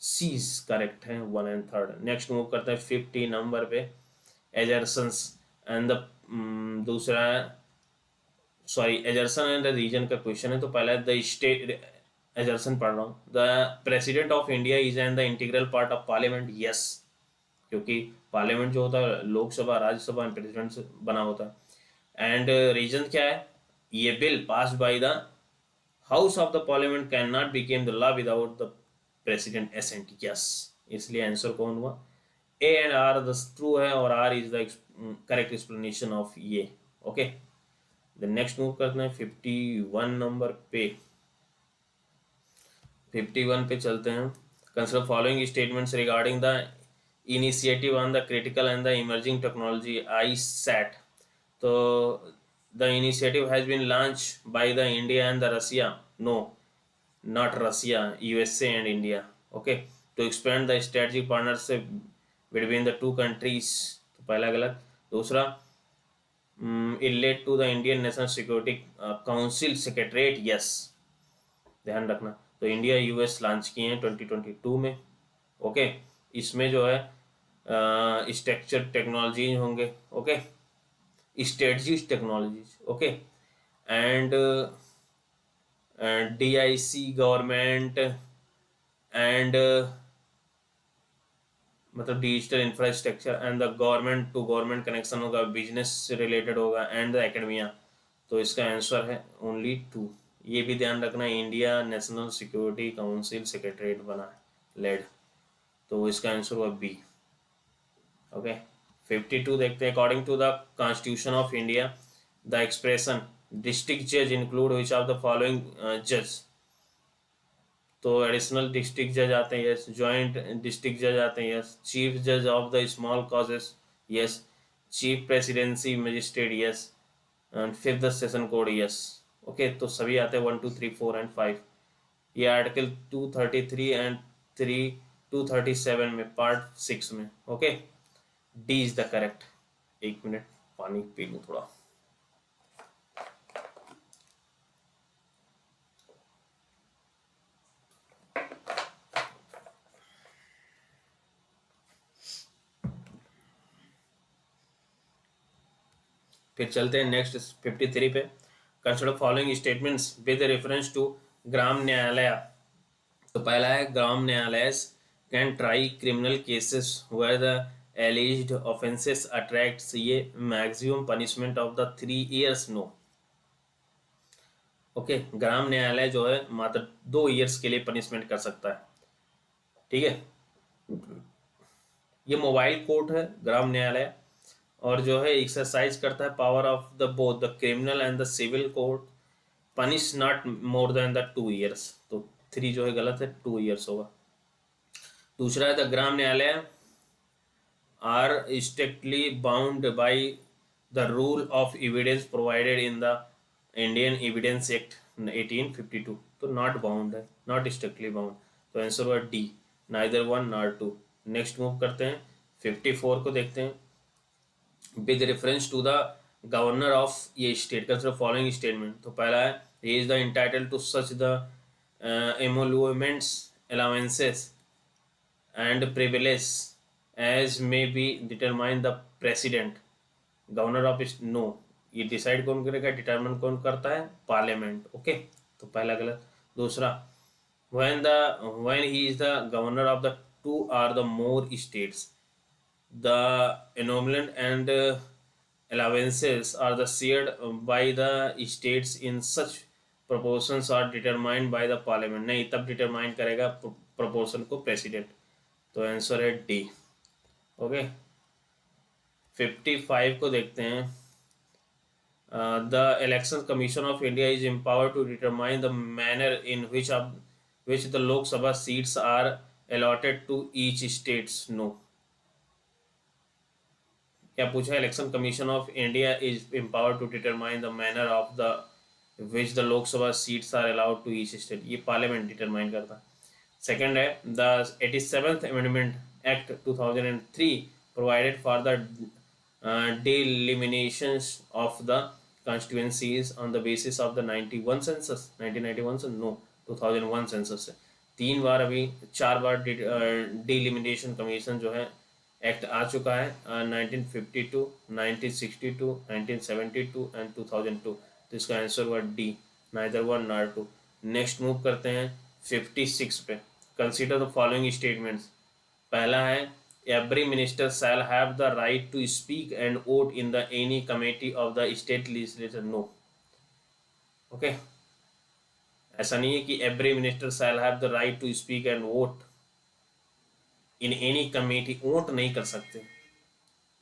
सी करेक्ट है 1 and 3rd। नेक्स्ट मूव करते हैं 50 नंबर पे, एजर्सन्स एंड द दूसरा, sorry, assertion and the reason का क्वेश्चन है। तो पहला द स्टेट एजर्सन पढ़ रहा हूँ, the president of India is and the integral part of parliament, yes, क्योंकि पार्लियामेंट जो होता है लोकसभा राज्यसभा में प्रेसिडेंट से बना होता है। एंड रीजन क्या है, ये bill pass by the house of the parliament can not become the law without the president assent, yes. इसलिए आंसर कौन हुआ, A and R the true है, और R is the correct explanation of ये। Okay, the next move करते हैं 51 number पे। 51 पे चलते हैं, consider following statements regarding the initiative on the critical and the emerging technology ISAT। तो the initiative has been launch by the India and the Russia, no, not Russia, USA and India. Okay, to expand the strategic partnership between the two countries, तो पहला गलत। दूसरा, it led to the Indian National Security Council Secretariat, yes, ध्यान रखना। तो India US launch किए हैं 2022 में। ओके, इसमें जो है स्ट्रक्चर टेक्नोलॉजीज होंगे, okay, strategies technologies, okay, and DIC government and मतलब digital infrastructure and the government to government connection होगा, बिजनेस से रिलेटेड होगा, एंड द एकेडमिया। तो इसका आंसर है ओनली 2। ये भी ध्यान रखना, India national security council secretariat बना लेड, तो इसका आंसर हुआ बी। ओके, 52 देखते हैं, according to the constitution of India the expression district जज include which of the following जज। तो एडिशनल डिस्ट्रिक्ट जज आते हैं, यस, जॉइंट डिस्ट्रिक्ट जज आते हैं, यस, चीफ जज of the small causes, yes, chief presidency magistrate, yes, and fifth session code, yes. Okay, तो सभी आते हैं 1, 2, 3, 4 एंड 5। ये आर्टिकल 233 एंड 237 में पार्ट 6 में। Okay, D is the correct. 1 minute पानी पी लूँ थोड़ा। फिर चलते हैं नेक्स्ट 53 पे। Consider following statements with reference to gram nyayalaya. तो पहला है gram nyayalaya can try criminal cases where the alleged offences attracts ये maximum punishment of the 3 years no. Okay, gram nyayalaya जो है मात्र 2 years के लिए पनिशमेंट कर सकता है। ठीक है, ये मोबाइल कोर्ट है ग्राम न्यायालय, और जो है एक्सरसाइज करता है power of the both the criminal and the civil court, punish not more than the 2 years। तो 3 जो है गलत है, 2 years होगा। दूसरा है the gram nyayalaya are strictly bound by the rule of evidence provided in the Indian evidence act 1852। तो not bound है, नॉट स्ट्रिक्टली बाउंड। तो आंसर हुआ D, neither one nor two. Next move करते हैं 54 को देखते हैं। With reference to the governor of ये स्टेट कंसिडर फॉलोइंग स्टेटमेंट। तो पहला है he is the entitle to such the emoluments allowances and privilege as may be determine the president. Governor of no, ये डिसाइड कौन करेगा, determine कौन करता है, पार्लियामेंट। ओके, तो पहला गलत। दूसरा when he is the governor of the two or the more states, the emolument and allowances are the shared by the states in such proportions are determined by the parliament। नहीं, तब determine करेगा proportion को president. तो answer है D. Okay, 55 को देखते हैं। The Election Commission of India is empowered to determine the manner in which the Lok Sabha seats are allotted to each states। No, क्या पूछा? Election commission of India is empowered to determine the manner of the which the Lok Sabha seats are allowed to each state। ये parliament determine करता है। Second है the 87th Amendment Act 2003 provided for the delimitations of the constituencies on the basis of the 91 census 1991 census। No, 2001 census से 3 बार, अभी 4 बार delimitation commission जो है act आ चुका है, 1952, 1962, 1972 एंड 2002। तो इसका आंसर हुआ D, neither one nor two. Next move करते हैं 56 पे। Consider the following statements. पहला है every minister shall have the right to speak and vote in the any committee of the state legislature. No, okay, ऐसा नहीं है कि every minister shall have the right to speak and vote in any committee, vote नहीं कर सकते।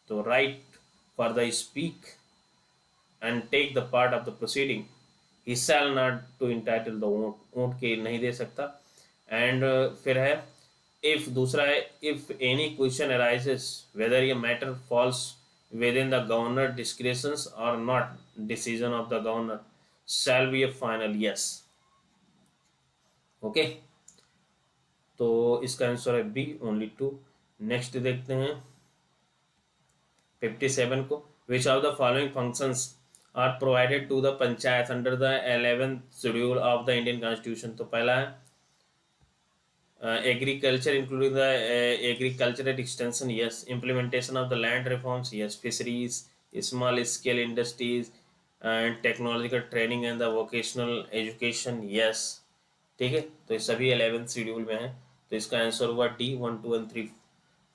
तो right for the speak and take the part of the proceeding, he shall not to entitle the vote, vote के नहीं दे सकता। And फिर है if, दूसरा है if any question arises whether ये matter falls within the governor discretions और not, decision of the governor shall be a final yes. Okay, तो इसका आंसर है बी, ओनली टू। नेक्स्ट देखते हैं 57 को। Which of the following functions are provided to the panchayat under the 11th schedule of the Indian constitution. तो पहला है agriculture including the agricultural extension, yes. Implementation of the land reforms, yes. Fisheries, small scale industries and technological training and the vocational education, yes. ठीक है, तो ये सभी 11th schedule में है। तो इसका आंसर हुआ डी, 1, 2 एंड 3,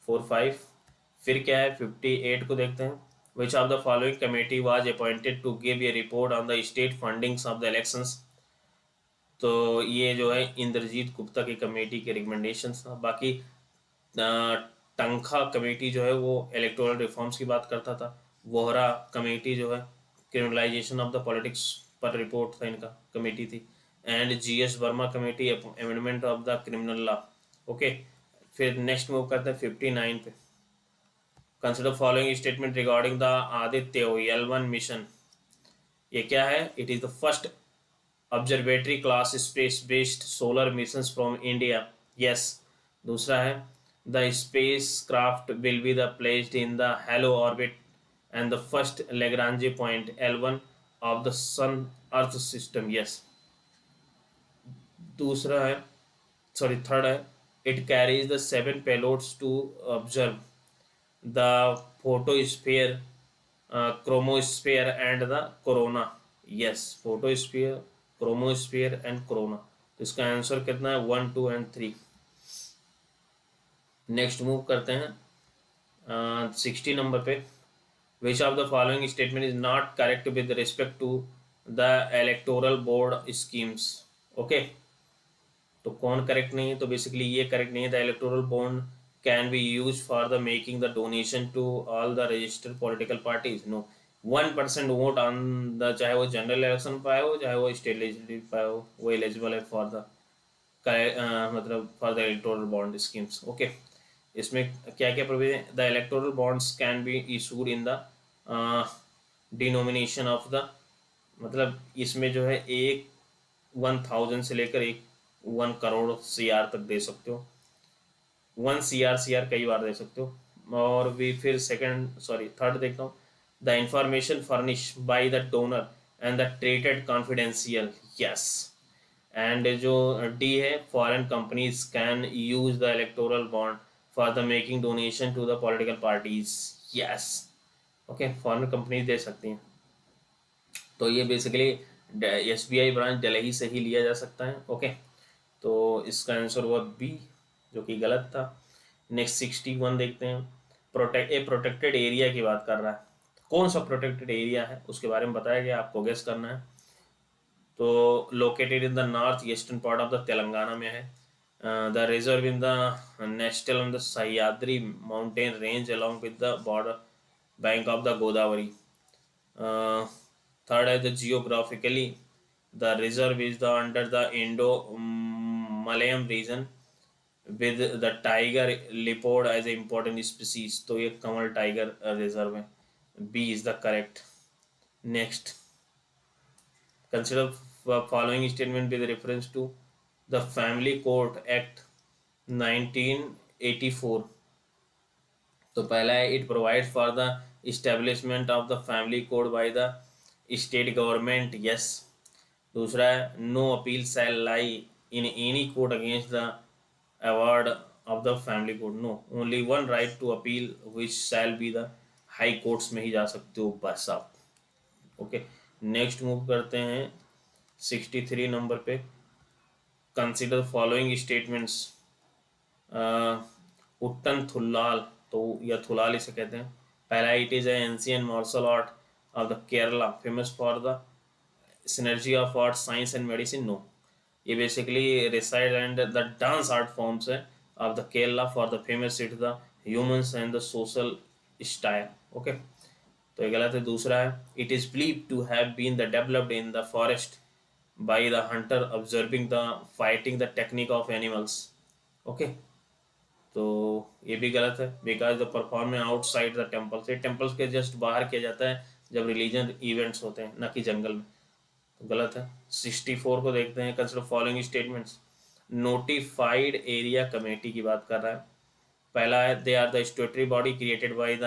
4, 5। फिर क्या है 58 को देखते हैं। Which of the following committee was appointed to give a report on the state fundings of the elections. तो ये जो है इंद्रजीत गुप्ता की कमेटी के रिकमेंडेशंस था। बाकी टंका कमेटी जो है वो इलेक्टोरल रिफॉर्म्स की बात करता था। वोहरा कमेटी जो है क्रिमिनलाइजेशन ऑफ द पॉलिटिक्स पर रिपोर्ट था, इनका कमेटी थी। And GS Verma committee amendment of the criminal law. Okay, फिर नेक्स्ट मूव करते हैं 59 पे। Consider following statement regarding the Aditya L1 mission. ये क्या है? It is the first observatory class space based solar missions from India, yes. दूसरा है the space craft will be the placed in the hello orbit and the first Lagrange point L1 of the sun earth system, yes. दूसरा है, sorry third है it carries the 7 payloads to observe the photosphere chromosphere and the corona. Yes, photosphere, chromosphere and corona. तो इसका answer कितना है? 1, 2 and 3। Next move करते हैं 60 number पे। Which of the following statement is not correct with respect to the electoral bond schemes? Okay, तो कौन correct नहीं है? तो बेसिकली ये करेक्ट नहीं है। The electoral bond can be use for the making the donation to all the registered political parties. No, 1% vote on the, चाहे वो जनरल इलेक्शन पाए हो चाहे वो स्टेट लेजिस्लेटिव पाए हो, वो एलिजिबल है फॉर द मतलब for the electoral bond schemes. Okay, इसमें क्या क्या provision? The electoral bonds can be issued in the denomination of the, मतलब इसमें जो है 1,000 से लेकर 1 करोड़ CR तक दे सकते हो। 1 CR कई बार दे सकते हो। और भी फिर थर्ड देखता हूँ। The information furnish by the donor and the treated confidential. Yes. And जो डी है, foreign companies can use the electoral bond for the making donation to the political parties. Yes, okay, foreign companies दे सकती हैं। तो ये basically SBI branch Delhi से ही लिया जा सकता है। ओके, तो इसका आंसर हुआ बी, जो कि गलत था। नेक्स्ट 61 देखते हैं। प्रोटेक्टेड एरिया की बात कर रहा है। कौन सा प्रोटेक्टेड एरिया है उसके बारे में बताया गया, आपको गेस करना है। तो located in the north eastern part of the Telangana में है। The reserve in the nestled on the Sahyadri mountain range along with the border bank of the Godavari. Third है the geographically the reserve is the under the Indo Malayan region with the tiger leopard as a important species. तो ये Kawal tiger reserve है। B is the correct. Next, consider following statement with reference to the Family Court Act 1984। तो पहला है, it provide for the establishment of the family court by the state government. Yes. दूसरा है, no appeal shall lie in any court against the award of the family court. No, only one right to appeal which shall be the high courts में ही जा सकते हो बस आप। Okay, next move करते हैं 63 नंबर पे। Consider following statements. Ottan Thullal, तो या थुलाल इसे कहते हैं। पहला, it is ancient martial art of the Kerala famous for the synergy of art science and medicine. No, ये basically recite and the dance art forms है of the Kerala for the famous it the humans and the social style. Okay, तो ये गलत है। दूसरा है, it is believe to have been the developed in the forest by the Hunter observing the fighting the technique of animals. Okay, तो ये भी गलत है। Because the perform outside the temples, ये टेम्पल्स के जस्ट बाहर किया जाता है जब रिलीजन इवेंट्स होते हैं, ना कि जंगल में। तो गलत है। 64 को देखते हैं। Consider following statements. Notified area committee की बात कर रहा है। पहला है, they are the statutory body created by the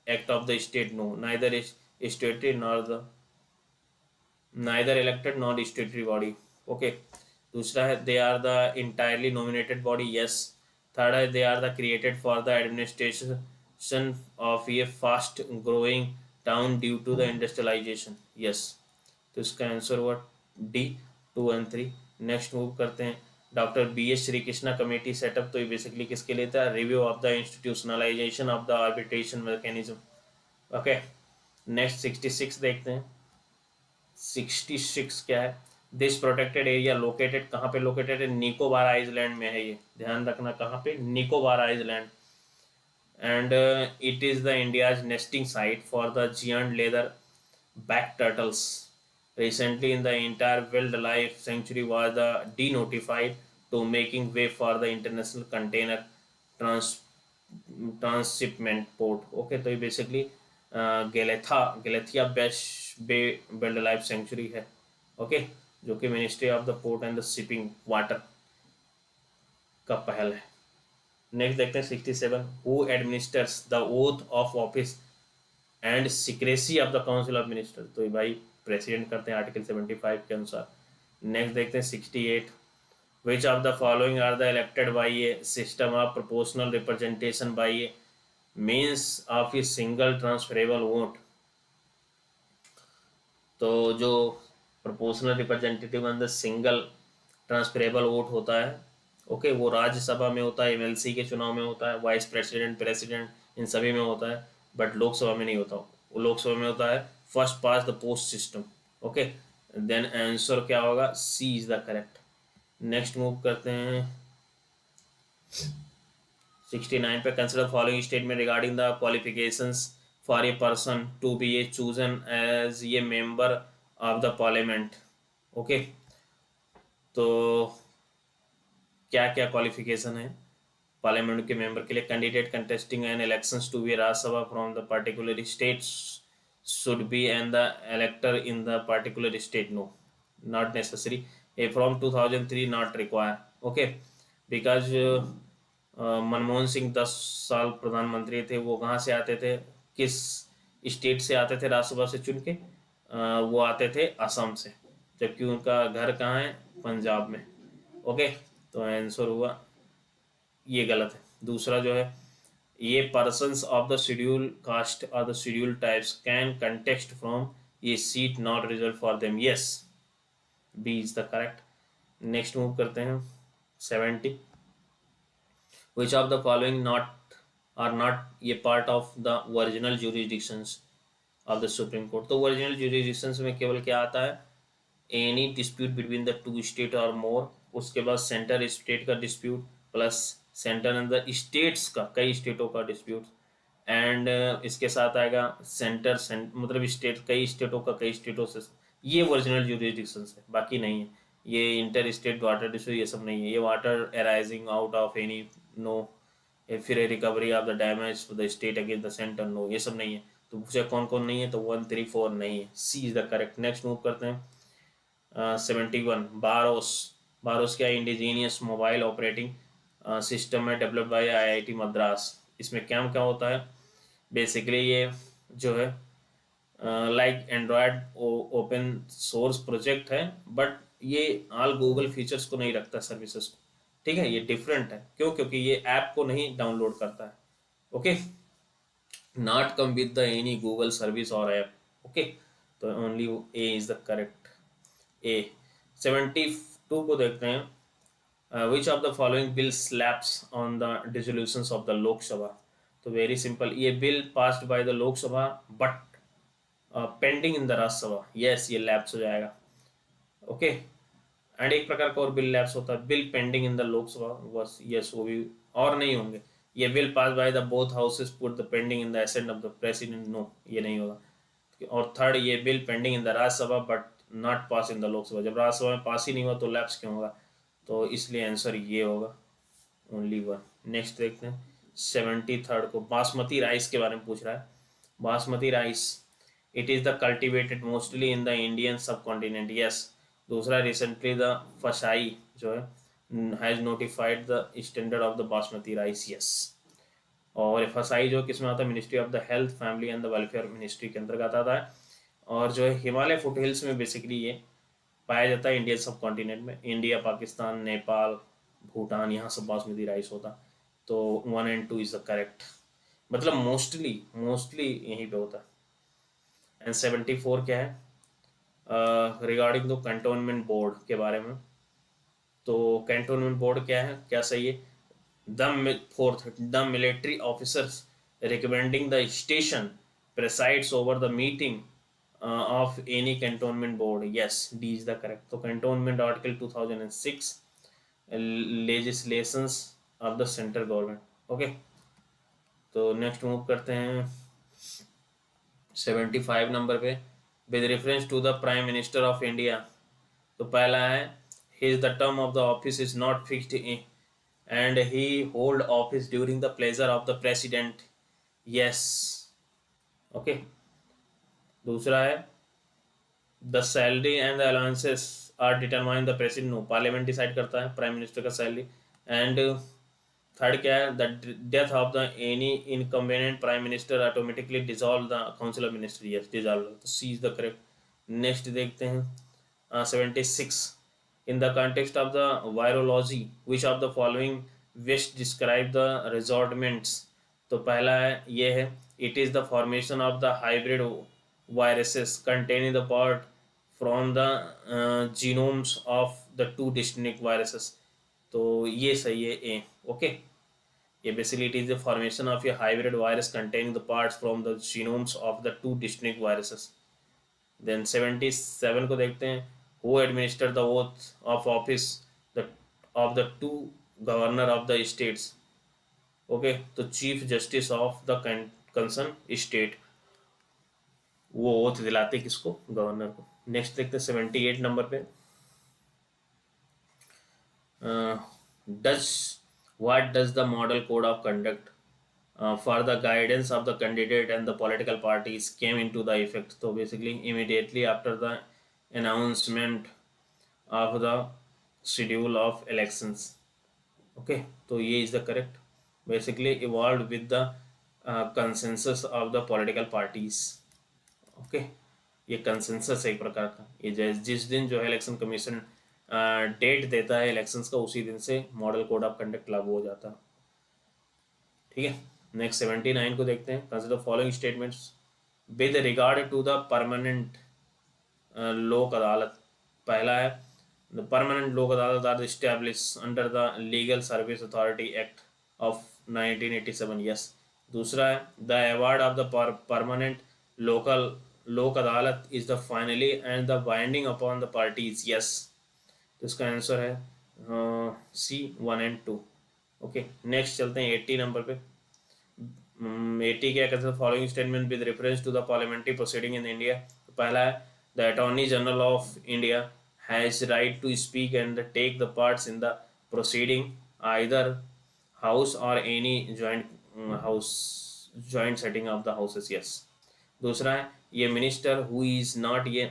act of the state. No, neither is statutory nor the neither elected nor statutory body. Okay, दूसरा है, they are the entirely nominated body. Yes. Third है, they are the created for the administration of a fast growing town due to the industrialization. Yes. तो इसका answer हुआ D, 2 and 3। Next move करते हैं। Doctor BS Shri Krishna committee set up, तो ये basically किसके लिए था? Review of the institutionalization of the arbitration mechanism. Okay, next 66 देखते हैं। 66 क्या है? दिस प्रोटेक्टेड एरिया लोकेटेड, कहाँ पे लोकेटेड है? निकोबार आइलैंड में है। ये ध्यान रखना, कहाँ पे? Nicobar island. And it is the India's nesting site for the giant leatherback turtles. Recently in the entire wildlife sanctuary was the denotified to making way for the international container transshipment port. Okay, तो ये basically Galathea bay wildlife sanctuary है। Okay, जो कि ministry of the port and the shipping water का पहल है। Next देखते हैं 67। Who administers the oath of office and secrecy of the council of minister. तो ये भाई प्रेसिडेंट करते हैं आर्टिकल 75 के अनुसार। नेक्स्ट देखते हैं 68। Which of the following are the elected by a system of proportional representation by a means of a single transferable vote. तो जो प्रोपोर्शनल रिप्रेजेंटेटिव अंदर सिंगल ट्रांसफरेबल वोट होता है, ओके, वो राज्यसभा में होता है, एमएलसी के चुनाव में होता है, वाइस प्रेसिडेंट, प्रेसिडेंट, इन सभी में होता है, बट लोकसभा में नहीं होता। वो लोकसभा में होता है first past the post system. Okay, then answer क्या होगा, C is the correct. Next move करते हैं 69 पे। Consider following statement regarding the qualifications for a person to be a chosen as a member of the parliament. Okay, तो क्या क्या qualification है parliament के मेंबर के लिए? Candidate contesting an elections to be Rajya Sabha from the particular state should be and the elector in the particular state, no, not necessary. A from 2003 not require, okay, because Manmohan Singh 10 साल प्रधानमंत्री थे, वो कहाँ से आते थे, किस स्टेट से आते थे राज्यसभा से चुन के? वो आते थे असम से, जबकि उनका घर कहाँ है, पंजाब में। ओके, तो आंसर हुआ ये गलत है। दूसरा जो है, ये persons of the schedule caste और the schedule tribes can contest from ये seat not reserve for them, yes, B is the correct. Next move करते हैं 70। Which of the following not are not ये part of the original jurisdictions of the supreme court? तो original jurisdictions में केवल क्या आता है, any dispute between the two state और मोर, उसके बाद सेंटर स्टेट का dispute, plus centre and the states का, कई स्टेटों का डिस्प्यूट, एंड इसके साथ आएगा मतलब स्टेट, कई स्टेटों का, कई स्टेटों से। ये ओरिजिनल जुरिसडिक्शंस है, बाकी नहीं है। ये इंटर स्टेट वाटर डिस्प्यूट ये सब नहीं है। ये water arising out of any, no. फिर recovery of the damage to the state against the centre, no, ये सब नहीं है। तो पूछे कौन कौन नहीं है, तो 1, 3, 4 नहीं है, C is the correct. Next move करते हैं 71। बारोस। बारोस क्या, इंडिजीनियस मोबाइल ऑपरेटिंग सिस्टम है, डेवलप्ड बाय आईआईटी मद्रास। इसमें क्या क्या होता है बेसिकली, ये जो है like Android open source project है, बट ये ऑल गूगल फीचर्स को नहीं रखता, सर्विसेज को, ठीक है, ये डिफरेंट है। क्यों? क्योंकि ये ऐप को नहीं डाउनलोड करता है, okay, not come with the any Google service और ऐप, ओके, तो only A is the correct, A. 72 को देखते हैं। Which of the following bill lapses on the dissolutions of the Lok Sabha? तो वेरी सिंपल, ये bill passed by the Lok Sabha but pending in the Rajya Sabha, yes, ये lapse हो जाएगा, okay. And एक प्रकार का और बिल लैप्स होता है, bill pending in the Lok Sabha, बस, यस, वो भी और नहीं होंगे। ये bill pass by the both houses put the pending in the assent of the president, no, ये नहीं होगा। और थर्ड, ये bill pending in the Rajya Sabha but not pass in the Lok Sabha, जब राज्यसभा में पास ही नहीं हुआ तो लैप्स क्यों होगा? तो इसलिए आंसर ये होगा, ओनली वन। नेक्स्ट देखते हैं 73 को। बासमती राइस के बारे में पूछ रहा है। Basmati rice, it is the cultivated mostly in the Indian सब कॉन्टिनेंट, यस। दूसरा, रिसेंटली द फसाई जो है has notified the standard of the basmati rice, yes. और फसाई जो किसमें आता है, ministry of the health, family and the welfare ministry के अंतर्गत आता है। और जो है हिमालय फुट हिल्स में बेसिकली ये पाया जाता है, इंडियन सब कॉन्टिनेंट में, इंडिया, पाकिस्तान, नेपाल, भूटान, यहाँ सब बासमती राइस होता। तो 1 and 2 इज द करेक्ट, मतलब मोस्टली मोस्टली यहीं पे होता है। एंड 74 क्या है, रिगार्डिंग द कैंटोनमेंट बोर्ड के बारे में। तो कैंटोनमेंट बोर्ड क्या है, क्या सही है? Fourth, the military officers recommending the station presides over the meeting of any cantonment board, yes, D is the correct। तो cantonment article 2006 legislations of the central government, okay। तो नेक्स्ट मूव करते हैं 75 number पे। With reference to the prime minister of India, तो पहला है, his the term of the office is not fixed and he hold office during the pleasure of the president, yes, okay. दूसरा है, the salary and the allowances are determine the president, no, parliament decide करता है prime minister का salary. And third क्या है, the death of the any incumbent prime minister automatically dissolve the council of ministry, yes, dissolve, तो C is the correct. Next देखते हैं 76। In the context of the virology which of the following best describe the reassortments? तो पहला है, ये है, it is the formation of the hybrid viruses containing the part from the genomes of the two distinct viruses. तो ये सही है ए. Okay, ये basically it is the formation of a hybrid virus containing the parts from the genomes of the two distinct viruses. Then 77 को देखते हैं. Who administered the oath of office the of the two governor of the states? Okay, तो chief justice of the concern state वो oath दिलाते किसको? Governor को. Next देखते हैं 78 नंबर पे. Does what does the model code of conduct for the guidance of the candidate and the political parties came into the effect? तो basically immediately after the announcement of the schedule of elections. Okay, तो ये is the correct. Basically evolve with the consensus of the political parties. Okay, ये consensus है एक प्रकार का. ये जिस दिन जो है इलेक्शन कमीशन डेट देता है इलेक्शंस का, उसी दिन से मॉडल कोड ऑफ कंडक्ट लागू हो जाता है. ठीक है. नेक्स्ट 79 को देखते हैं. Consider following statements with regard to the permanent Lok Adalat. पहला है the permanent Lok Adalat are establish under the legal service authority act of 1987. Yes. दूसरा है the award of the permanent local Lok Adalat is the finally and the binding upon the parties. Yes. तो इसका answer है सी 1 and 2. Okay, next चलते हैं 80 number पे. 80 क्या कहते हैं? Following statement with reference to the parliamentary proceeding in India. तो पहला है the attorney general of India has right to speak and take the parts in the proceeding either house और any joint sitting of the houses. Yes. दूसरा है ये minister who is not ये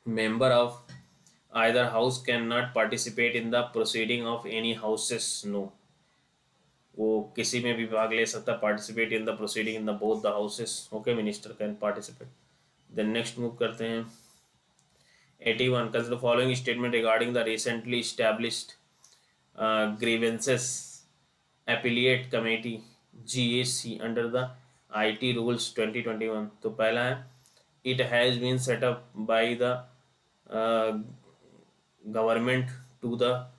member of either house can not participate in the proceeding of any houses. No, वो किसी में भी भाग ले सकता, participate in the proceeding in the both the houses. Okay, minister can participate. Then next move करते हैं 81. Consider following statement regarding the recently established grievances appellate committee GAC under the IT rules 2021. तो पहला है it has been set up by the government to the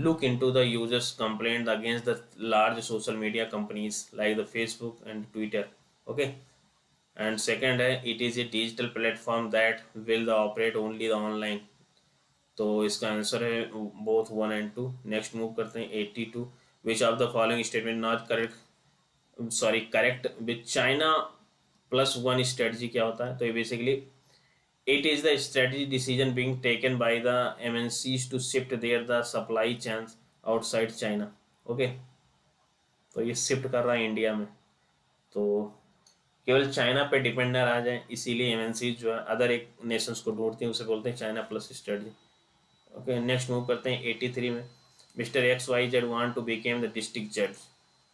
look into the users complaint against the large social media companies like the Facebook and Twitter. Okay, and second है it is a digital platform that will the operate only the online. तो इसका answer है both 1 and 2. Next move करते हैं 82. which of the following statement not correct with China +1 strategy क्या होता है? तो ये basically it is the strategy decision being taken by the MNCs to shift their the supply chains outside China. Okay, तो ये shift कर रहा है इंडिया में, तो केवल चाइना पे डिपेंड ना रह जाए, इसीलिए MNCs जो है अदर एक नेशंस को ढूंढती हैं, उसे बोलते हैं China plus strategy. Okay, next move करते हैं 83 में. Mister XYZ want to became the district जज.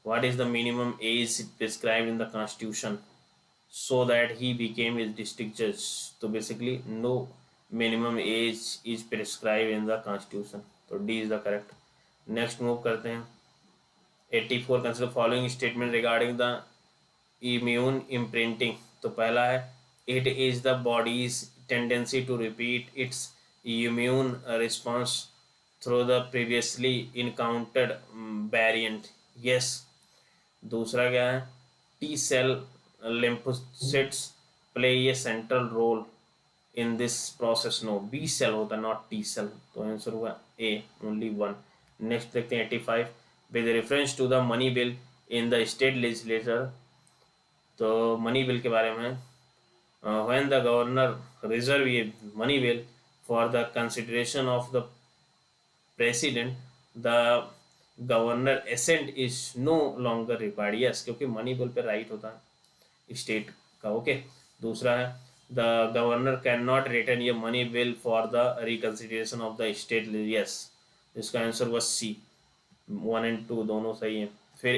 What is the minimum age prescribed in the constitution so that he became his district judge? तो basically no minimum age is prescribed in the constitution. तो D is the correct. next move करते हैं 84. consider following statement regarding the immune imprinting. तो पहला है it is the body's tendency to repeat its immune response through the previously encountered variant. yes. दूसरा क्या है T cell lymphocytes play a central role in this process. no, B cell होता है, not T cell. तो answer हुआ A, only 1. Next देखते हैं 85. with reference to the money bill in the state legislature. तो मनी बिल के बारे में when the governor reserve a money bill for the consideration of the president, the governor assent is no longer required. yes, क्योंकि money bill पे right होता है state का. Okay. दूसरा है the governor can not return ये money bill for the reconsideration of the state. Yes, इसका answer was C. 1 and 2 दोनों सही हैं. फिर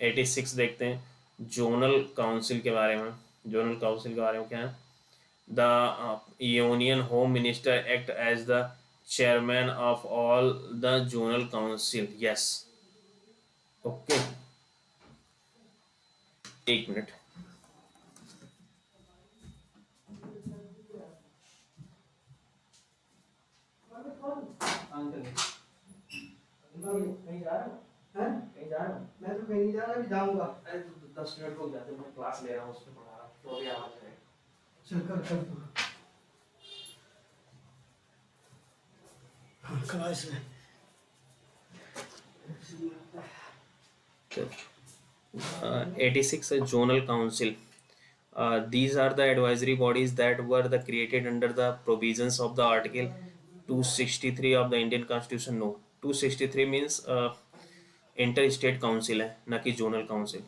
86 देखते हैं जोनल काउंसिल के बारे में. जोनल काउंसिल के बारे में क्या है? The union home minister act as the chairman of all the zonal council. Yes. Okay, एक मिनट. कहीं जा रहा हूँ? कहीं जा रहा हूँ? मैं तो कहीं नहीं जा रहा, अभी जाऊंगा। अरे 10 मिनट रुक जाते, मैं क्लास ले रहा हूँ, उसमें पढ़ा रहा हूँ, तो भी आवाज है। चल कर तू क्लास में। 86 Zonal Council. These are the advisory bodies that were created under the provisions of the Article 263 of the Indian Constitution. No, 263 means inter state council है, ना कि जोनल काउंसिल।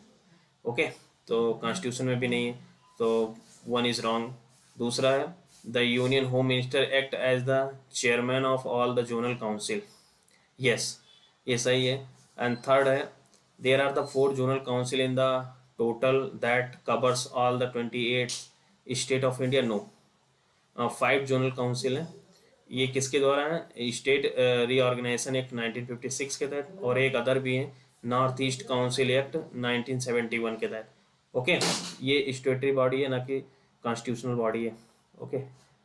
ओके, तो कॉन्स्टिट्यूशन में भी नहीं है, तो वन इज रॉन्ग। दूसरा है the union home minister act as the chairman of all the zonal council. Yes, ये सही है। एंड थर्ड है there are the 4 zonal council in the total that covers all the 28 state of India. No, 5 zonal council हैं। ये किसके द्वारा है? State reorganisation act 1956 के तहत, और एक अदर भी है नॉर्थ ईस्ट काउंसिल एक्ट 1971 के तहत। ओके, ये स्टेटरी बॉडी है, ना कि कॉन्स्टिट्यूशनल बॉडी है। ओके,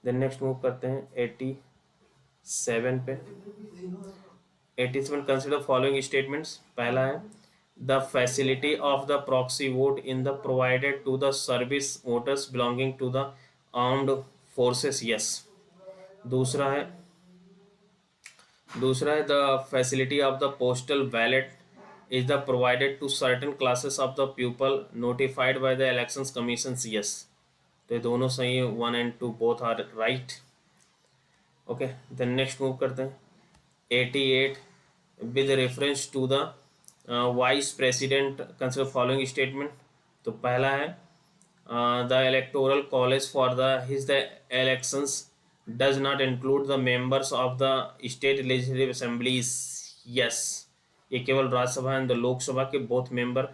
देन नेक्स्ट मूव करते हैं 87 पे। 87 कंसिडर फॉलोइंग स्टेटमेंट्स। पहला है the facility of the proxy vote in the provided to the service voters belonging to the armed forces. Yes. दूसरा है the facility of the postal ballot is the provided to certain classes of the people notified by the elections commission. Yes, तो ये दोनों सही है, 1 and 2 both are right. Okay, then next move करते हैं 88 with reference to the vice president consider following statement. तो पहला है the electoral college for the elections does not include the members of the state legislative assemblies. Yes, ये केवल Rajya Sabha and Lok Sabha के both member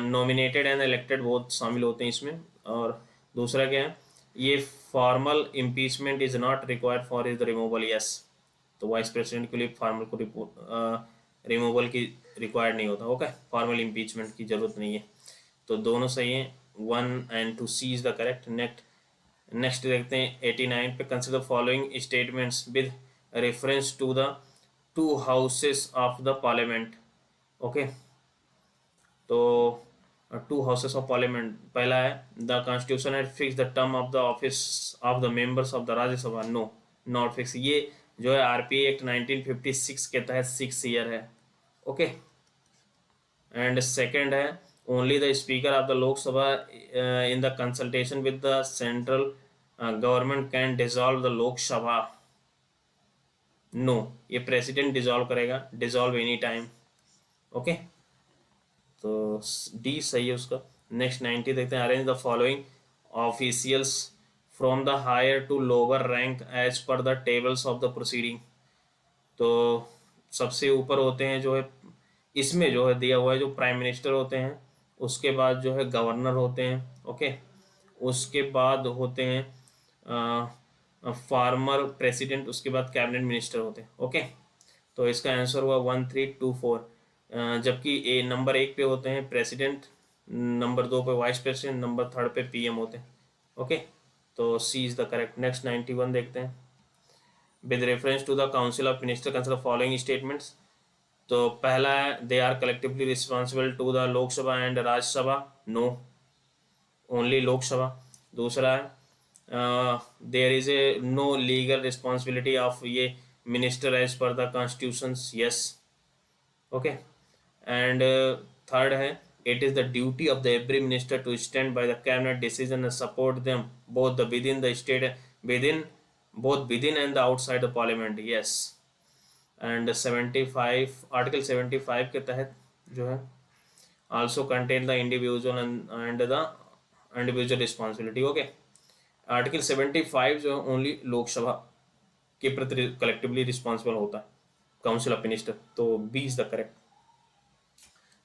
nominated and elected both शामिल होते हैं इसमें। और दूसरा क्या है, ये formal impeachment is not required for is the removal. Yes, तो वाइस प्रेसिडेंट के लिए फॉर्मल को रिमूवल की रिक्वायर्ड नहीं होता। ओके, फॉर्मल इम्पीचमेंट की जरूरत नहीं है, तो दोनों सही हैं, 1 and 2 C is the correct. Next देखते हैं 89 पे। Consider following statements with reference to the 2 houses of the parliament. Okay, तो 2 हाउसेस ऑफ पार्लियामेंट। पहला है the constitution had fix the term of the office of the members of the Rajya Sabha. No, not fix. ये जो है RPA act 1956 के तहत 6 year है। Okay, and second है only the speaker of the Lok Sabha in the consultation with the central government can dissolve the Lok Sabha. No, ये president dissolve करेगा, dissolve any time. Okay, तो D सही है उसका। Next 90 देखते हैं। Arrange the following officials from the higher to lower rank as per the tables of the proceeding. तो सबसे ऊपर होते हैं जो है, इसमें जो है दिया हुआ है, जो प्राइम मिनिस्टर होते हैं, उसके बाद जो है गवर्नर होते हैं। ओके, उसके बाद होते हैं फार्मर प्रेसिडेंट, उसके बाद कैबिनेट मिनिस्टर होते हैं। ओके, तो इसका आंसर हुआ 1 3 2 4। जबकि नंबर 1 पे होते हैं प्रेसिडेंट, नंबर 2 पे वाइस प्रेसिडेंट, नंबर 3 पे पीएम होते हैं। ओके, तो C is the correct. Next 91 देखते हैं। With reference to the council of minister consider following statements. तो पहला है they are collectively responsible to the Lok Sabha and Rajya Sabha. No, only Lok Sabha. दूसरा है there is a no legal responsibility of ये minister as per the constitution. Yes, okay, and third है it is the duty of the every minister to stand by the cabinet decision and support them both the within the state within and the outside the parliament. Yes, and 75 article 75 के तहत जो है also contain the individual and the individual responsibility. Okay, article 75 जो है only Lok Sabha के प्रति collectively responsible होता है, काउंसिल ऑफ मिनिस्टर, तो B is the correct.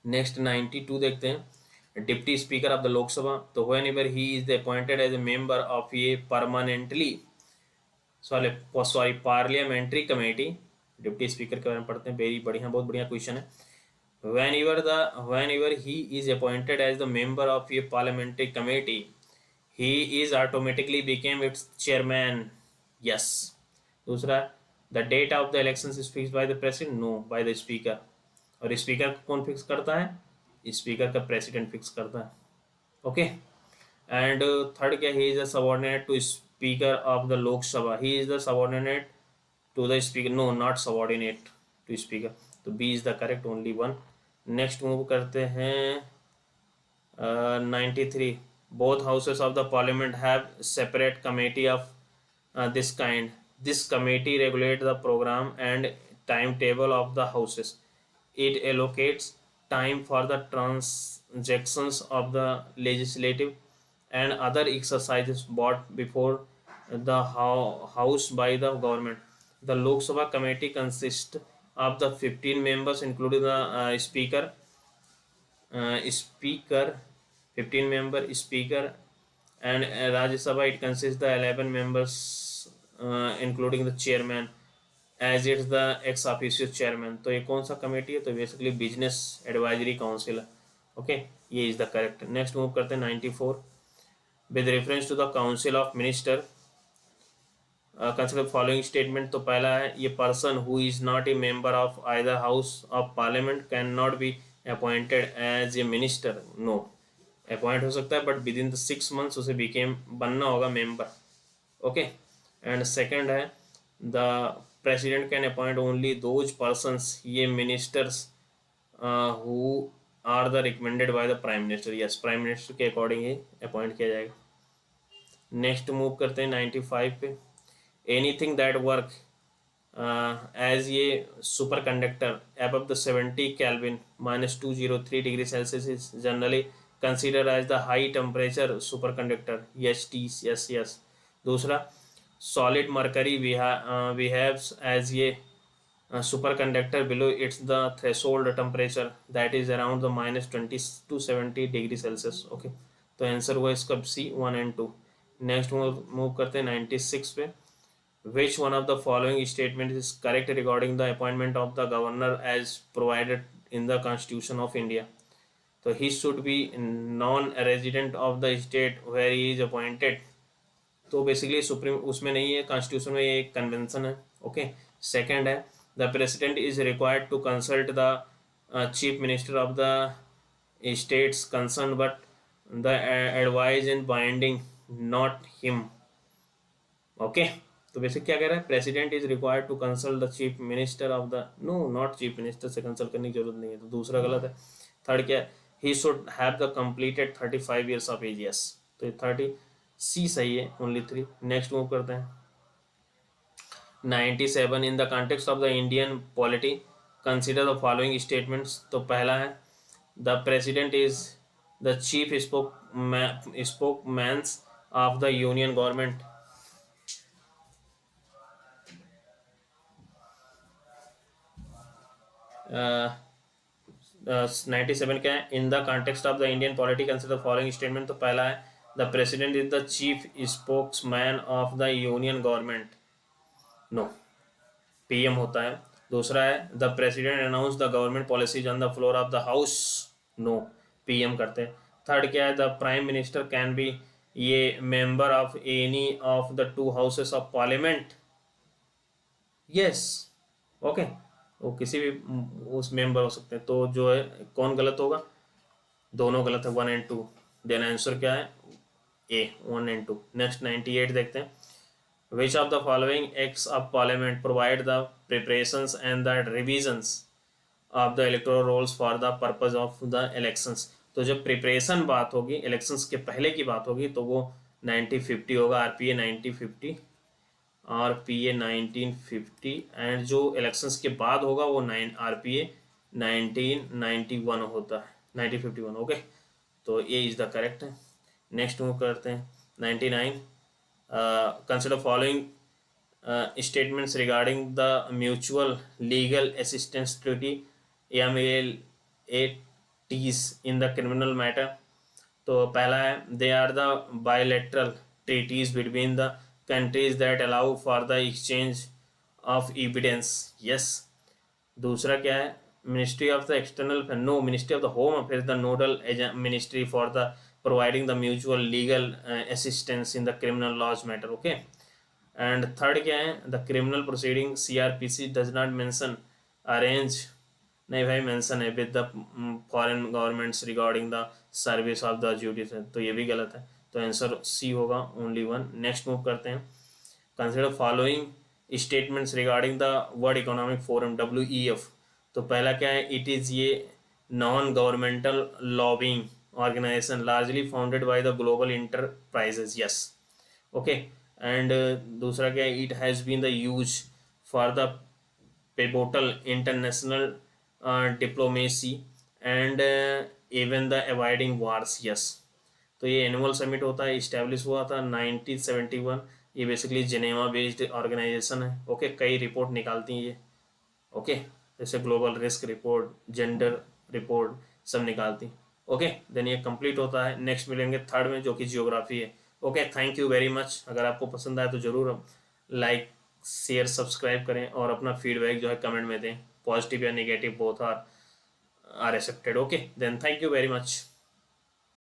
Next 92 देखते हैं। Deputy speaker of the Lok Sabha. तो whenever he is appointed as a member of ये permanently parliamentary committee. Deputy speaker के बारे में पढ़ते हैं, वेरी बढ़िया, बहुत बढ़िया क्वेश्चन है। whenever he is appointed as the member of a parliamentary committee, he is automatically became its chairman. Yes. दूसरा the date of the elections is fixed by the president, no, by the speaker. और speaker कौन फिक्स करता है? Speaker का president fix करता है। Okay. And third क्या, he is the subordinate to speaker of the Lok Sabha, he is the subordinate to the speaker, no, not subordinate to speaker. तो B is the correct, only one. Next move करते हैं 93, both houses of the parliament have separate committee of this kind. This committee regulates the program and timetable of the houses. It allocates time for the transactions of the legislative and other exercises brought before the house by the government. The Lok Sabha committee consists of the 15 members, including the speaker, 15 member speaker, and Rajya Sabha it consists the 11 members, including the chairman, as it's the ex officio chairman. तो ये कौन सा committee है? तो basically business advisory council है। Okay, ये is the correct. Next move करते हैं 94, with reference to the council of minister consider following statement. तो पहला है, ये person who is not a member of either house of parliament can not be appointed as a minister, no, appoint हो सकता है but within the 6 months उसे बनना होगा मेंबर। ओके। एंड सेकंड है, the president can appoint only those persons, ये ministers who are the recommended by the prime minister, yes, prime minister के according ही अपॉइंट किया जाएगा। नेक्स्ट मूव करते हैं 95 पे, एनीथिंग दैट वर्क एज ये super conductor above the 70 Kelvin -203 degree Celsius is generally considered as the high temperature superconductor, yes. दूसरा, solid mercury behaves as ये superconductor below its the threshold temperature that is around the -20 to 70 degree Celsius। Okay, तो answer हुआ इसका C 1 and 2। Next move करते हैं 96 पे, which one of the following statements is correct regarding the appointment of the governor as provided in the Constitution of India? So he should be non-resident of the state where he is appointed। तो basically supreme उसमें नहीं है, constitution में ये एक convention है। Okay. Second है, the president is required to consult the chief minister of the states concern but the advise in binding not him. Okay, तो बेसिक क्या कह रहा है, president is required to consult the chief minister of the, no, not chief minister से consult करने की जरूरत नहीं है, तो दूसरा गलत है। थर्ड क्या है, he should have the completed 35 years of age, yes, तो 30 सी सही है, ओनली 3। नेक्स्ट मूव करते हैं 97, in the context of the Indian polity consider the following statements. तो पहला है, the president is the chief spokesmen of the union government. 97 क्या है, in the context of the Indian polity consider following statement. तो पहला है, the president is the chief spokesman of the union government, no, PM होता है। दूसरा है, the president announce the government policies on the floor of the house, no, PM करते हैं। Third क्या है, the prime minister can be ये member of any of the 2 houses of parliament, yes. Okay, वो किसी भी उस मेंबर हो सकते हैं। तो जो है कौन गलत होगा, दोनों गलत है, 1 and 2। देन आंसर क्या है, ए, 1 and 2। नेक्स्ट 98 देखते हैं, which of the following acts of parliament provide the preparations and the revisions of the electoral rolls for the purpose of the elections. तो जब प्रिपरेशन बात होगी, इलेक्शंस के पहले की बात होगी, तो वो 1950 होगा, आरपीए 1950, आरपीए 1950। एंड जो इलेक्शंस के बाद होगा वो आरपीए 1991 होता है, 1951। ओके, तो ये इज द करेक्ट है। नेक्स्ट मूव करते हैं 99, consider following statements regarding the mutual legal assistance treaty MLATs in the criminal matter. तो पहला है, they are the bilateral treaties between the countries that allow for the exchange of evidence, yes। दूसरा क्या है, ministry of the external, no, ministry of the home affairs the nodal ministry for the providing the mutual legal assistance in the criminal laws matter. Okay. And third क्या है, the criminal proceeding CRPC does not mention arrange, नहीं भाई mention है with the foreign governments regarding the service of the judicial, तो ये भी गलत है, तो आंसर सी होगा, ओनली वन। नेक्स्ट मूव करते हैं, consider following statements regarding the world economic forum WEF। तो पहला क्या है, इट इज़ ये non governmental lobbying organisation largely founded by the global enterprises, yes okay. And दूसरा क्या है, it has been the use for the pivotal international diplomacy and even the avoiding wars, yes। तो ये annual summit होता है, establish हुआ था 1971, ये बेसिकली जिनेवा बेस्ड ऑर्गेनाइजेशन है, ओके। कई रिपोर्ट निकालती हैं ये, ओके, जैसे global risk report, gender report, सब निकालती, ओके। देन ये कंप्लीट होता है, नेक्स्ट मिलेंगे थर्ड में जो कि जियोग्राफी है, okay. Thank you very much. अगर आपको पसंद आए तो ज़रूर लाइक शेयर सब्सक्राइब करें और अपना फीडबैक जो है कमेंट में दें, पॉजिटिव या negative both are accepted, okay. Then thank you very much.